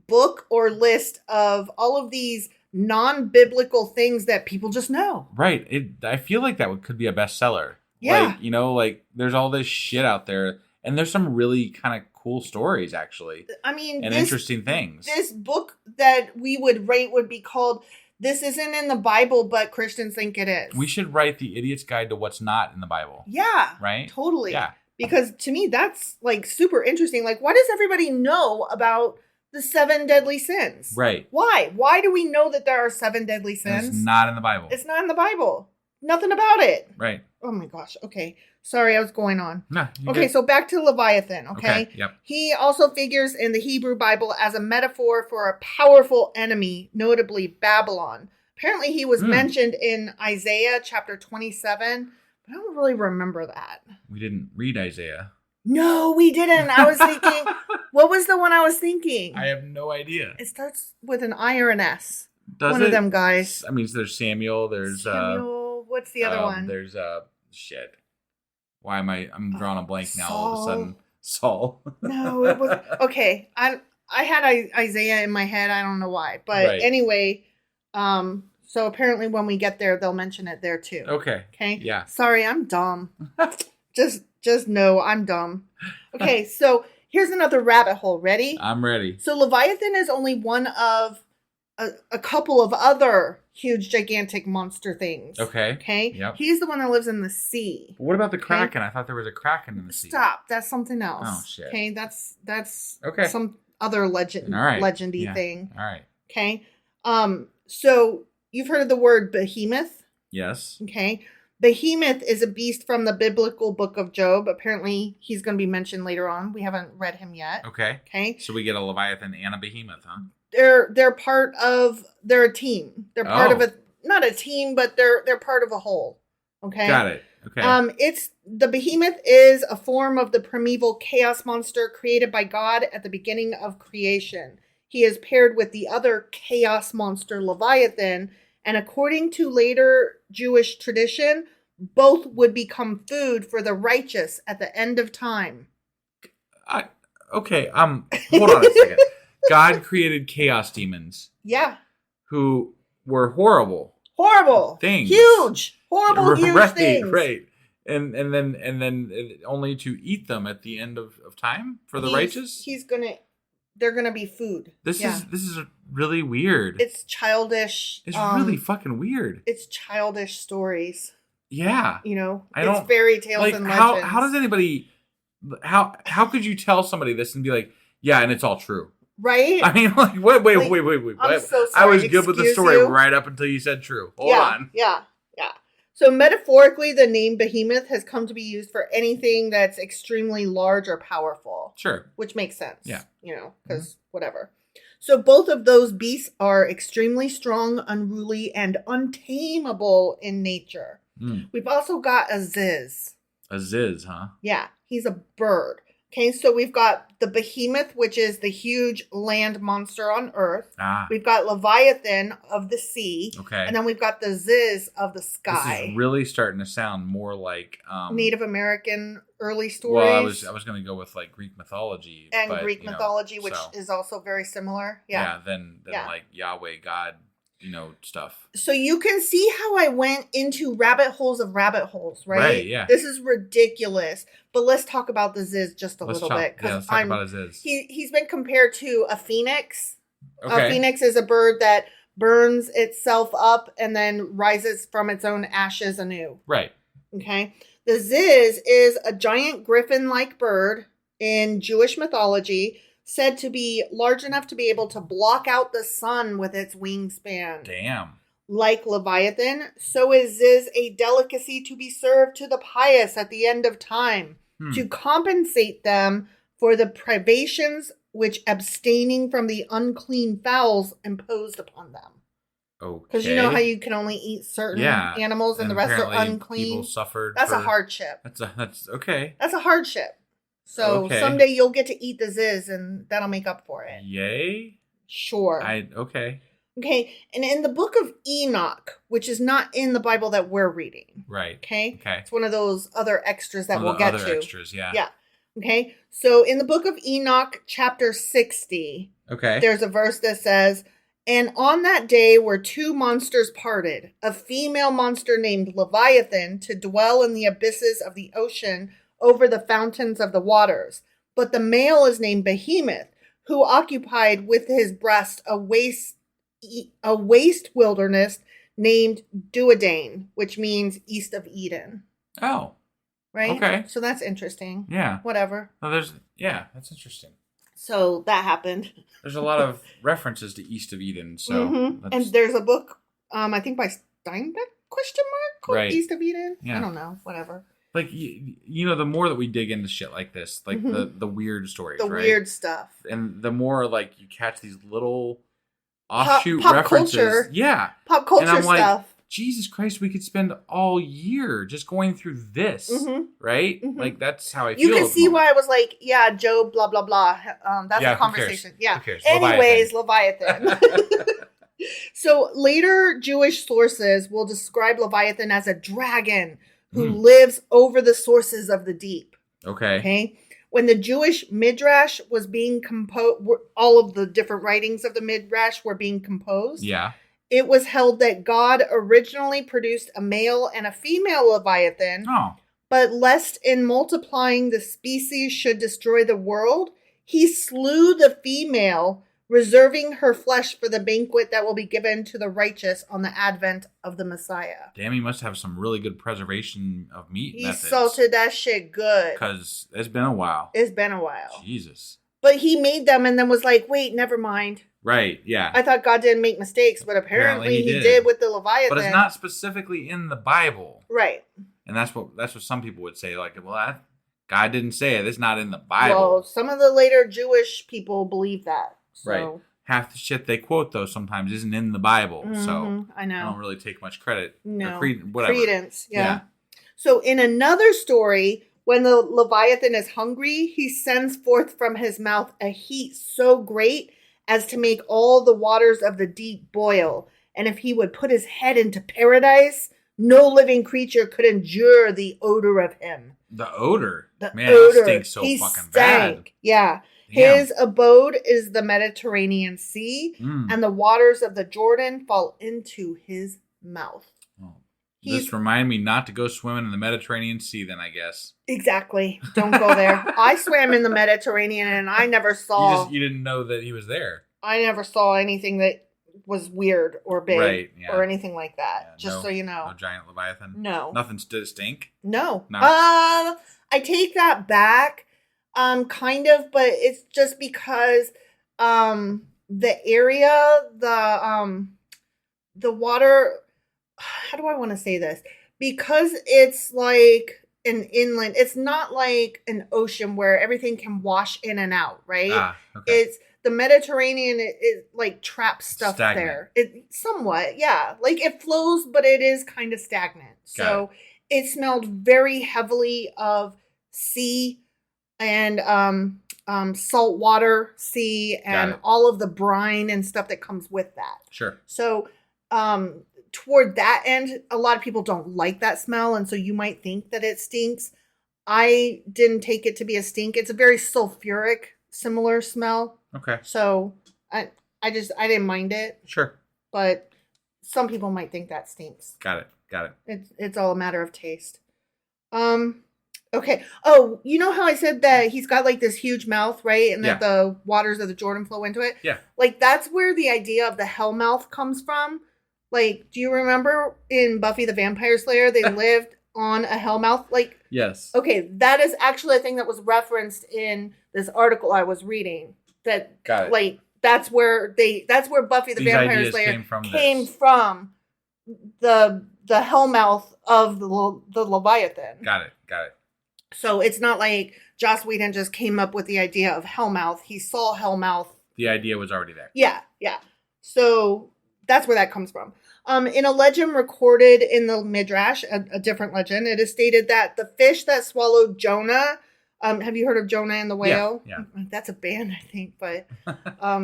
book or list of all of these non-biblical things that people just know. Right. I feel like that could be a bestseller. Yeah. Like, you know, like there's all this shit out there and there's some really kind of cool stories actually. I mean, and interesting things. This book that we would rate would be called This Isn't in the Bible, but Christians Think It Is. We should write the Idiot's Guide to What's Not in the Bible. Yeah. Right? Totally. Yeah. Because to me, that's like super interesting. Like, what does everybody know about the 7 deadly sins? Right. Why? Why do we know that there are 7 deadly sins? And it's not in the Bible. It's not in the Bible. Nothing about it. Right. Oh my gosh. Okay. Sorry, I was going on. No, okay, so back to Leviathan, okay? Yep. He also figures in the Hebrew Bible as a metaphor for a powerful enemy, notably Babylon. Apparently he was mentioned in Isaiah chapter 27, but I don't really remember that. We didn't read Isaiah. No, we didn't. I was thinking, what was the one I was thinking? I have no idea. It starts with an I or an S. Does one of them guys. I mean, there's Samuel, there's... what's the other one? There's, shit. Why am I'm drawing a blank now all of a sudden? Saul. No, it was... Okay, I had Isaiah in my head. I don't know why. But anyway, So apparently when we get there, they'll mention it there too. Okay. Okay. Yeah. Sorry, I'm dumb. just know I'm dumb. Okay, so here's another rabbit hole. Ready? I'm ready. So Leviathan is only one of a couple of other huge, gigantic monster things. Okay. Okay. Yep. He's the one that lives in the sea. What about the Kraken? I thought there was a Kraken in the sea. Stop. That's something else. Oh, shit. Okay. That's Okay. some other legend, All right. legendy Yeah. thing. All right. Okay. So you've heard of the word behemoth? Yes. Okay. Behemoth is a beast from the biblical book of Job. Apparently, he's going to be mentioned later on. We haven't read him yet. Okay. Okay. So we get a Leviathan and a Behemoth, huh? They're a team. They're part of Oh. not a team, but they're part of a whole. Okay. Got it. Okay. It's the behemoth is a form of the primeval chaos monster created by God at the beginning of creation. He is paired with the other chaos monster Leviathan, and according to later Jewish tradition, both would become food for the righteous at the end of time. Okay. Hold on a second. God created chaos demons Yeah. who were horrible. Horrible Things. Huge. Horrible, huge right, things. Right. And then only to eat them at the end of time for the righteous? They're gonna be food. This is really weird. It's childish. It's really fucking weird. It's childish stories. Yeah. You know, I it's don't fairy tales like and how legends. how does anybody how could you tell somebody this and be like, yeah, and it's all true? Right? I mean, like, wait. I'm so I was sorry. good with the Excuse story you? right up until you said true. Hold Yeah. on. So metaphorically, the name behemoth has come to be used for anything that's extremely large or powerful. Sure. Which makes sense. Yeah. You know, because whatever. So both of those beasts are extremely strong, unruly, and untamable in nature. Mm. We've also got a ziz. A ziz, huh? Yeah, he's a bird. Okay, so we've got the behemoth, which is the huge land monster on Earth. Ah. We've got Leviathan of the sea. Okay. And then we've got the ziz of the sky. This is really starting to sound more like Native American early stories. Well, I was going to go with like Greek mythology and but, Greek mythology, which so, is also very similar. Yeah. Then like Yahweh, God, stuff. So you can see how I went into rabbit holes, right? Right, yeah. This is ridiculous. But let's talk about the ziz just a little bit. Let's talk about a ziz. He's been compared to a phoenix. Okay. A phoenix is a bird that burns itself up and then rises from its own ashes anew. Right. Okay. The ziz is a giant griffin-like bird in Jewish mythology, said to be large enough to be able to block out the sun with its wingspan. Damn. Like Leviathan, so is Ziz a delicacy to be served to the pious at the end of time, to compensate them for the privations which abstaining from the unclean fowls imposed upon them. Okay. Because you know how you can only eat certain animals and the rest are unclean? People suffered. That's a hardship. That's okay. That's a hardship. So someday you'll get to eat the ziz and that'll make up for it. Yay? Sure. Okay. Okay. And in the book of Enoch, which is not in the Bible that we're reading. Right. Okay. Okay. It's one of those other extras that we'll get to. Other extras, yeah. Yeah. Okay. So in the book of Enoch, chapter 60, there's a verse that says, "And on that day were two monsters parted, a female monster named Leviathan to dwell in the abysses of the ocean over the fountains of the waters. But the male is named Behemoth, who occupied with his breast a waste wilderness named Duodane, which means east of Eden." Oh. Right? Okay. So that's interesting. Yeah. Whatever. Well, that's interesting. So that happened. There's a lot of references to East of Eden. So And there's a book, I think by Steinbeck, called East of Eden. Yeah. I don't know. Whatever. Like, the more that we dig into shit like this, like the weird stories, the right? weird stuff. And the more, like, you catch these little offshoot pop references. culture. Yeah. Pop culture and I'm stuff. Like, Jesus Christ, we could spend all year just going through this, right? Like, that's how I feel. You can see why I was like, yeah, Job, blah, blah, blah. That's a conversation. Yeah. Who cares? Anyways, Leviathan. So later Jewish sources will describe Leviathan as a dragon who lives over the sources of the deep. Okay. When the Jewish Midrash was being composed, all of the different writings of the Midrash were being composed. Yeah. it was held that God originally produced a male and a female Leviathan, Oh. but lest in multiplying the species should destroy the world, he slew the female, reserving her flesh for the banquet that will be given to the righteous on the advent of the Messiah. Damn, he must have some really good preservation of meat He methods. salted that shit good. Because it's been a while. It's been a while. Jesus. But he made them and then was like, wait, never mind. Right, yeah. I thought God didn't make mistakes, but apparently he did with the Leviathan. But it's not specifically in the Bible. Right. And that's what some people would say. Like, well, God didn't say it. It's not in the Bible. Well, some of the later Jewish people believe that. So. Right. Half the shit they quote, though, sometimes isn't in the Bible. So I know. I don't really take much credit. No. Whatever. Credence, yeah. So in another story, when the Leviathan is hungry, he sends forth from his mouth a heat so great as to make all the waters of the deep boil. And if he would put his head into paradise, no living creature could endure the odor of him. The odor? Man, odor. It stinks so fucking bad. Yeah. Damn. His abode is the Mediterranean Sea, and the waters of the Jordan fall into his mouth. Oh. This remind me not to go swimming in the Mediterranean Sea then, I guess. Exactly. Don't go there. I swam in the Mediterranean and I never saw... You didn't know that he was there. I never saw anything that was weird or big or anything like that. Yeah, so you know. No giant Leviathan? No. Nothing to stink? No. No. I take that back. Kind of, but it's just because the area, the water, how do I want to say this? Because it's like an inland, it's not like an ocean where everything can wash in and out, right? Okay. It's the Mediterranean, it like traps stuff Stagnant. there. It somewhat, yeah. Like it flows, but it is kind of stagnant. So it smelled very heavily of sea and salt water, sea, and all of the brine and stuff that comes with that. Sure. So toward that end, a lot of people don't like that smell, and so you might think that it stinks. I didn't take it to be a stink. It's a very sulfuric, similar smell. Okay. So I didn't mind it. Sure. But some people might think that stinks. Got it. It's all a matter of taste. Okay. Oh, you know how I said that he's got like this huge mouth, right? And that the waters of the Jordan flow into it? Yeah. Like that's where the idea of the hell mouth comes from. Like, do you remember in Buffy the Vampire Slayer, they lived on a hell mouth? Like, yes. Okay, that is actually a thing that was referenced in this article I was reading. That got it. Like that's where Buffy the Vampire Slayer came from the hellmouth of the Leviathan. Got it. So it's not like Joss Whedon just came up with the idea of hellmouth. He saw hellmouth. The idea was already there. Yeah. So that's where that comes from. In a legend recorded in the Midrash, a different legend, it is stated that the fish that swallowed Jonah. Have you heard of Jonah and the whale? Yeah. That's a band, I think, but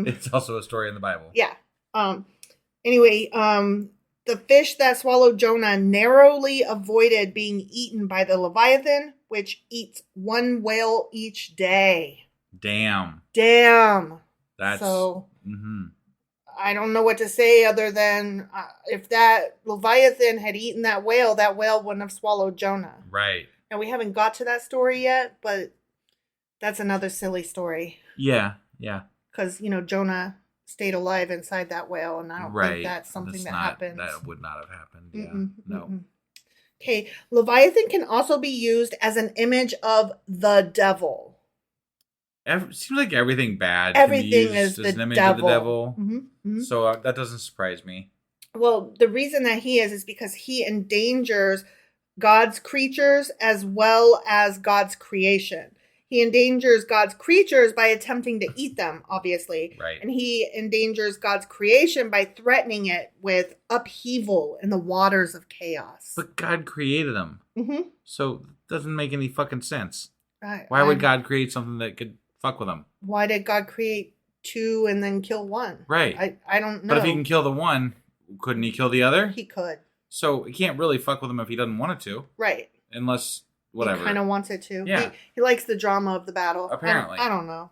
it's also a story in the Bible. Yeah. Anyway, the fish that swallowed Jonah narrowly avoided being eaten by the Leviathan, which eats one whale each day. Damn. That's so. I don't know what to say other than if that Leviathan had eaten that whale wouldn't have swallowed Jonah. Right. And we haven't got to that story yet, but that's another silly story. Yeah. Because, Jonah stayed alive inside that whale, and I don't think that's something that happens. That would not have happened. Yeah. No. Okay. Leviathan can also be used as an image of the devil. Seems like everything bad everything can be used is as the an image devil. of the devil. Mm-hmm. So that doesn't surprise me. Well, the reason that he is because he endangers God's creatures as well as God's creation. He endangers God's creatures by attempting to eat them, obviously. Right. And he endangers God's creation by threatening it with upheaval in the waters of chaos. But God created them. Mm-hmm. So it doesn't make any fucking sense. Why would God create something that could fuck with them? Why did God create two and then kill one? Right. I don't know. But if he can kill the one, couldn't he kill the other? He could. So he can't really fuck with them if he doesn't want it to. Right. Unless, whatever. He kind of wants it to. Yeah. He likes the drama of the battle. Apparently. I don't know.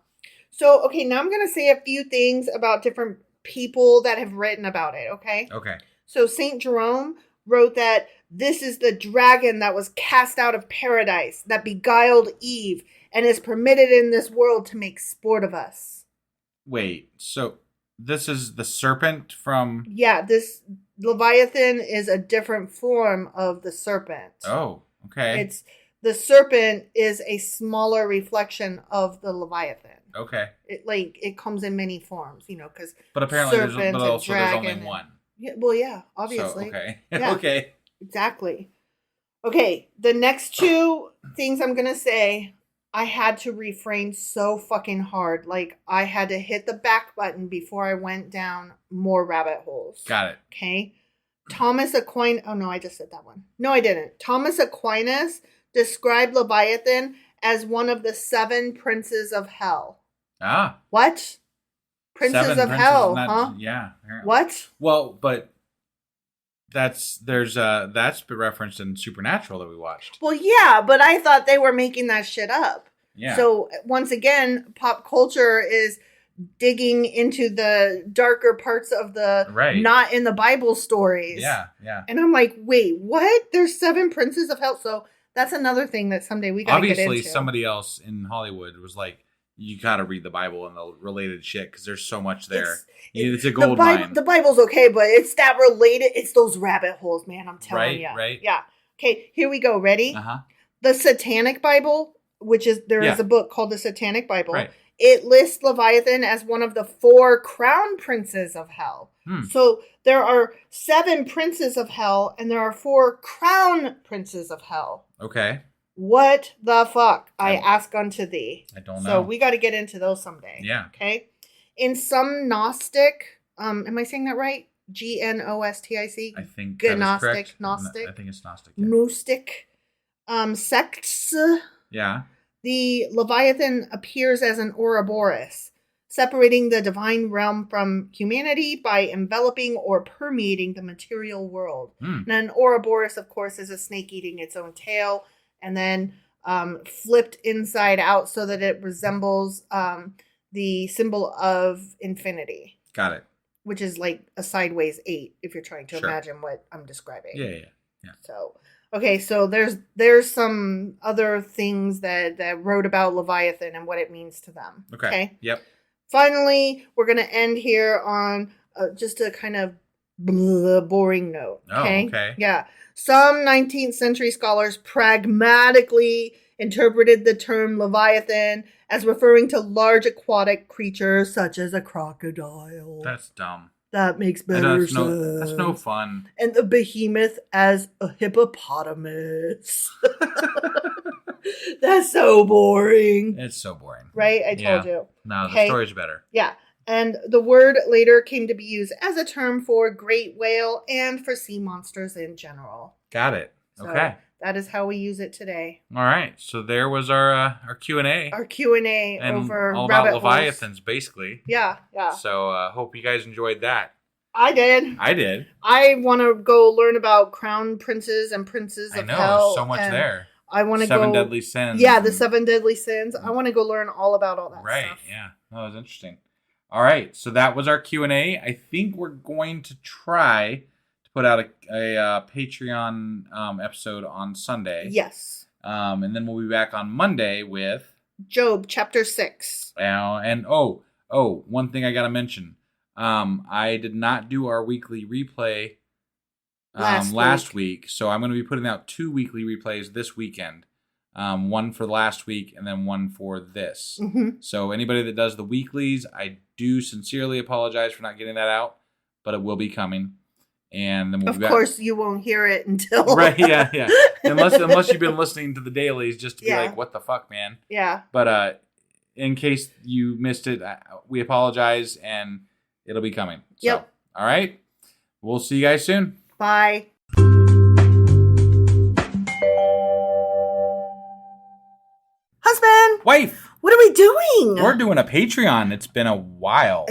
So, okay, now I'm going to say a few things about different people that have written about it, okay? Okay. So St. Jerome wrote that this is the dragon that was cast out of paradise, that beguiled Eve, and is permitted in this world to make sport of us. Wait, so this is the serpent from... Yeah, this Leviathan is a different form of the serpent. Oh, okay. The serpent is a smaller reflection of the Leviathan. Okay. It comes in many forms, because But apparently there's only and, one. Yeah, well, yeah, obviously. So, okay. Yeah, okay. exactly. Okay, the next two things I'm going to say, I had to refrain so fucking hard. Like, I had to hit the back button before I went down more rabbit holes. Got it. Okay? Thomas Aquinas... Oh, no, I just said that one. No, I didn't. Thomas Aquinas described Leviathan as one of the 7 princes of hell. Ah. What? Princes of hell, huh? Yeah. Apparently. What? Well, but that's referenced in Supernatural that we watched. Well, yeah, but I thought they were making that shit up. Yeah. So once again, pop culture is digging into the darker parts of the not in the Bible stories. Yeah, yeah. And I'm like, wait, what? There's 7 princes of hell. So that's another thing that someday we gotta get into. Obviously, somebody else in Hollywood was like, you gotta read the Bible and the related shit because there's so much there. It's a gold mine. The Bible's okay, but it's that related. It's those rabbit holes, man. I'm telling you. Right. Yeah. Okay, here we go. Ready? Uh-huh. The Satanic Bible, which is there is a book called the Satanic Bible. Right. It lists Leviathan as one of the 4 crown princes of hell. So there are 7 princes of hell, and there are 4 crown princes of hell. Okay. What the fuck? I ask unto thee. I don't know. So we got to get into those someday. Yeah. Okay. In some Gnostic, am I saying that right? Gnostic. I think that is correct. Gnostic. I think it's Gnostic. Yeah. Gnostic sects. Yeah. The Leviathan appears as an Ouroboros, separating the divine realm from humanity by enveloping or permeating the material world. And an Ouroboros, of course, is a snake eating its own tail, and then flipped inside out so that it resembles the symbol of infinity. Got it. Which is like a sideways 8, if you're trying to imagine what I'm describing. Yeah. So, okay, so there's some other things that wrote about Leviathan and what it means to them. Okay? Yep. Finally, we're going to end here on just a kind of boring note. Okay? Oh, okay. Yeah. Some 19th century scholars pragmatically interpreted the term Leviathan as referring to large aquatic creatures such as a crocodile. That's dumb. That makes better sense. That's no fun. And the behemoth as a hippopotamus. That's so boring. It's so boring. Right? I told you. No, the story's better. Yeah. And the word later came to be used as a term for great whale and for sea monsters in general. Got it. So okay. That is how we use it today. All right. So there was our Q&A. Our Q&A over all rabbit about Leviathans, basically. Yeah. So hope you guys enjoyed that. I did. I want to go learn about crown princes and princes of hell. I know. So much there. I want to go. 7 deadly sins. Yeah, the 7 deadly sins. I want to go learn all about all that stuff. Right. Yeah. That was interesting. All right. So that was our Q&A. I think we're going to try to put out a Patreon episode on Sunday. Yes. And then we'll be back on Monday with Job chapter 6. And one thing I got to mention. I did not do our weekly replay last week, so I'm going to be putting out 2 weekly replays this weekend. One for last week and then one for this. Mm-hmm. So anybody that does the weeklies, I do sincerely apologize for not getting that out, but it will be coming. And then of course you won't hear it until right, yeah. Unless you've been listening to the dailies just to be like, what the fuck, man? Yeah. But in case you missed it, we apologize, and it'll be coming. So, all right. We'll see you guys soon. Bye. Husband. Wife. What are we doing? We're doing a Patreon. It's been a while.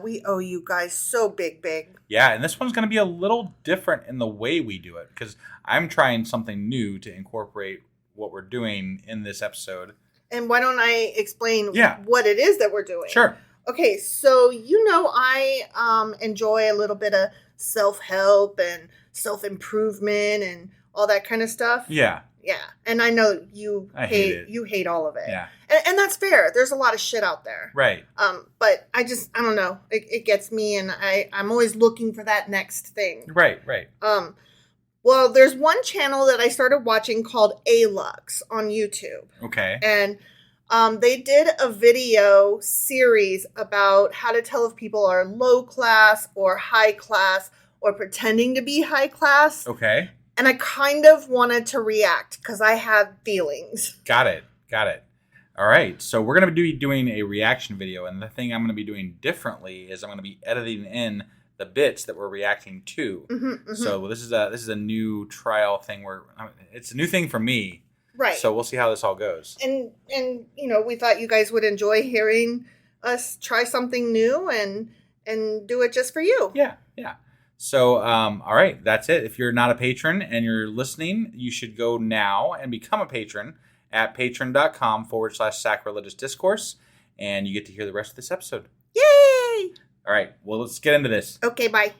We owe you guys so big. Yeah, and this one's going to be a little different in the way we do it because I'm trying something new to incorporate what we're doing in this episode. And why don't I explain what it is that we're doing? Sure. Okay, so I enjoy a little bit of self-help and self-improvement and all that kind of stuff. Yeah. Yeah, and I know I hate it. You hate all of it. Yeah. And that's fair. There's a lot of shit out there. Right. But I don't know. It gets me, and I'm always looking for that next thing. Right. Well, there's one channel that I started watching called A-Lux on YouTube. Okay. And they did a video series about how to tell if people are low class or high class or pretending to be high class. Okay. And I kind of wanted to react because I had feelings. Got it. All right. So we're going to be doing a reaction video. And the thing I'm going to be doing differently is I'm going to be editing in the bits that we're reacting to. Mm-hmm. So this is a new trial thing where it's a new thing for me. Right. So we'll see how this all goes. And we thought you guys would enjoy hearing us try something new and do it just for you. Yeah. So, all right, that's it. If you're not a patron and you're listening, you should go now and become a patron at patreon.com/sacrilegious discourse, and you get to hear the rest of this episode. Yay! All right, well, let's get into this. Okay, bye.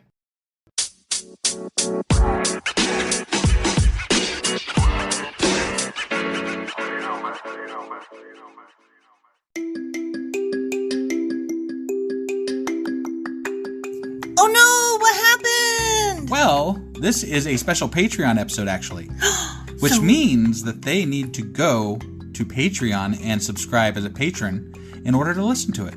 Oh no, what happened? Well, this is a special Patreon episode, actually, which means that they need to go to Patreon and subscribe as a patron in order to listen to it.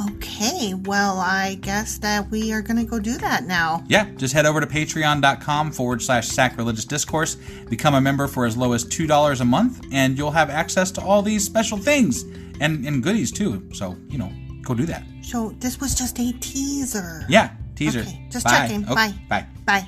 Okay, well, I guess that we are going to go do that now. Yeah, just head over to patreon.com/sacrilegious discourse, become a member for as low as $2 a month, and you'll have access to all these special things and goodies too. So, go do that. So this was just a teaser. Yeah, teaser. Okay, just Bye. checking. Okay, Bye. Bye. Bye.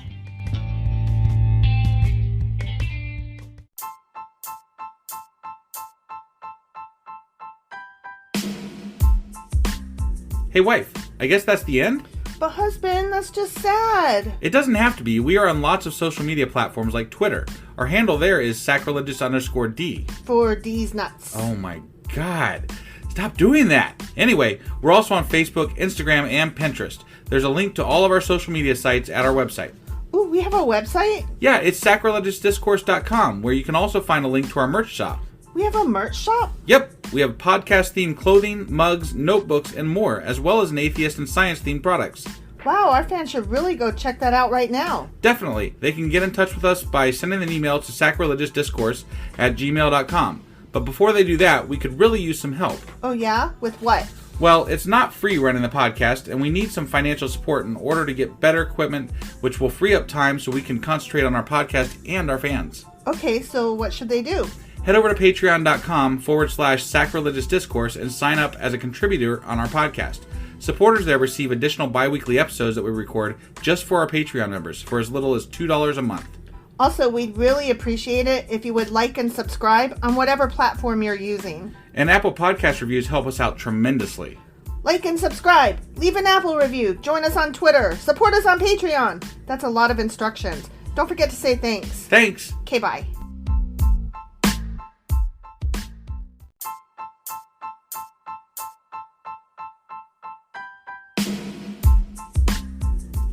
Hey, wife, I guess that's the end? But husband, that's just sad. It doesn't have to be. We are on lots of social media platforms like Twitter. Our handle there is sacrilegious_D. For D's nuts. Oh my God. Stop doing that. Anyway, we're also on Facebook, Instagram, and Pinterest. There's a link to all of our social media sites at our website. Ooh, we have a website? Yeah, it's sacrilegiousdiscourse.com, where you can also find a link to our merch shop. We have a merch shop? Yep, we have podcast-themed clothing, mugs, notebooks, and more, as well as an atheist and science-themed products. Wow, our fans should really go check that out right now. Definitely. They can get in touch with us by sending an email to sacrilegiousdiscourse@gmail.com. But before they do that, we could really use some help. Oh yeah? With what? Well, it's not free running the podcast, and we need some financial support in order to get better equipment, which will free up time so we can concentrate on our podcast and our fans. Okay, so what should they do? Head over to patreon.com/sacrilegious discourse and sign up as a contributor on our podcast. Supporters there receive additional bi-weekly episodes that we record just for our Patreon members for as little as $2 a month. Also, we'd really appreciate it if you would like and subscribe on whatever platform you're using. And Apple Podcast reviews help us out tremendously. Like and subscribe. Leave an Apple review. Join us on Twitter. Support us on Patreon. That's a lot of instructions. Don't forget to say thanks. Thanks. Okay, bye.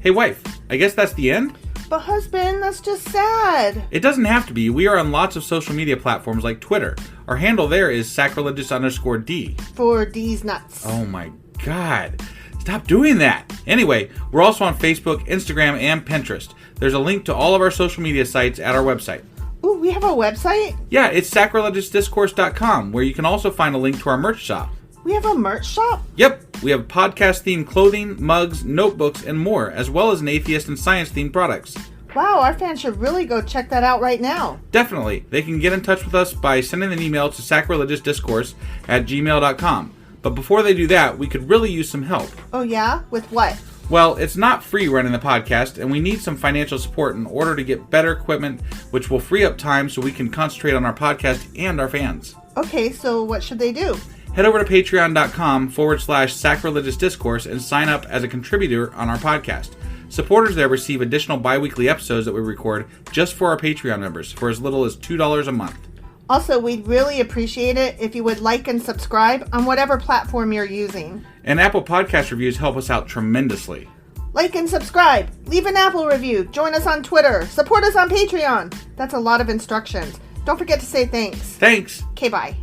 Hey, wife, I guess that's the end? But husband, that's just sad. It doesn't have to be. We are on lots of social media platforms like Twitter. Our handle there is sacrilegious_D. For D's nuts. Oh my God. Stop doing that. Anyway, we're also on Facebook, Instagram, and Pinterest. There's a link to all of our social media sites at our website. Ooh, we have a website? Yeah, it's sacrilegiousdiscourse.com, where you can also find a link to our merch shop. We have a merch shop? Yep, we have podcast-themed clothing, mugs, notebooks, and more, as well as an atheist and science-themed products. Wow, our fans should really go check that out right now. Definitely. They can get in touch with us by sending an email to sacrilegiousdiscourse@gmail.com. But before they do that, we could really use some help. Oh yeah? With what? Well, it's not free running the podcast, and we need some financial support in order to get better equipment, which will free up time so we can concentrate on our podcast and our fans. Okay, so what should they do? Head over to patreon.com/sacrilegious discourse and sign up as a contributor on our podcast. Supporters there receive additional bi-weekly episodes that we record just for our Patreon members for as little as $2 a month. Also, we'd really appreciate it if you would like and subscribe on whatever platform you're using. And Apple Podcast reviews help us out tremendously. Like and subscribe. Leave an Apple review. Join us on Twitter. Support us on Patreon. That's a lot of instructions. Don't forget to say thanks. Thanks. Okay, bye.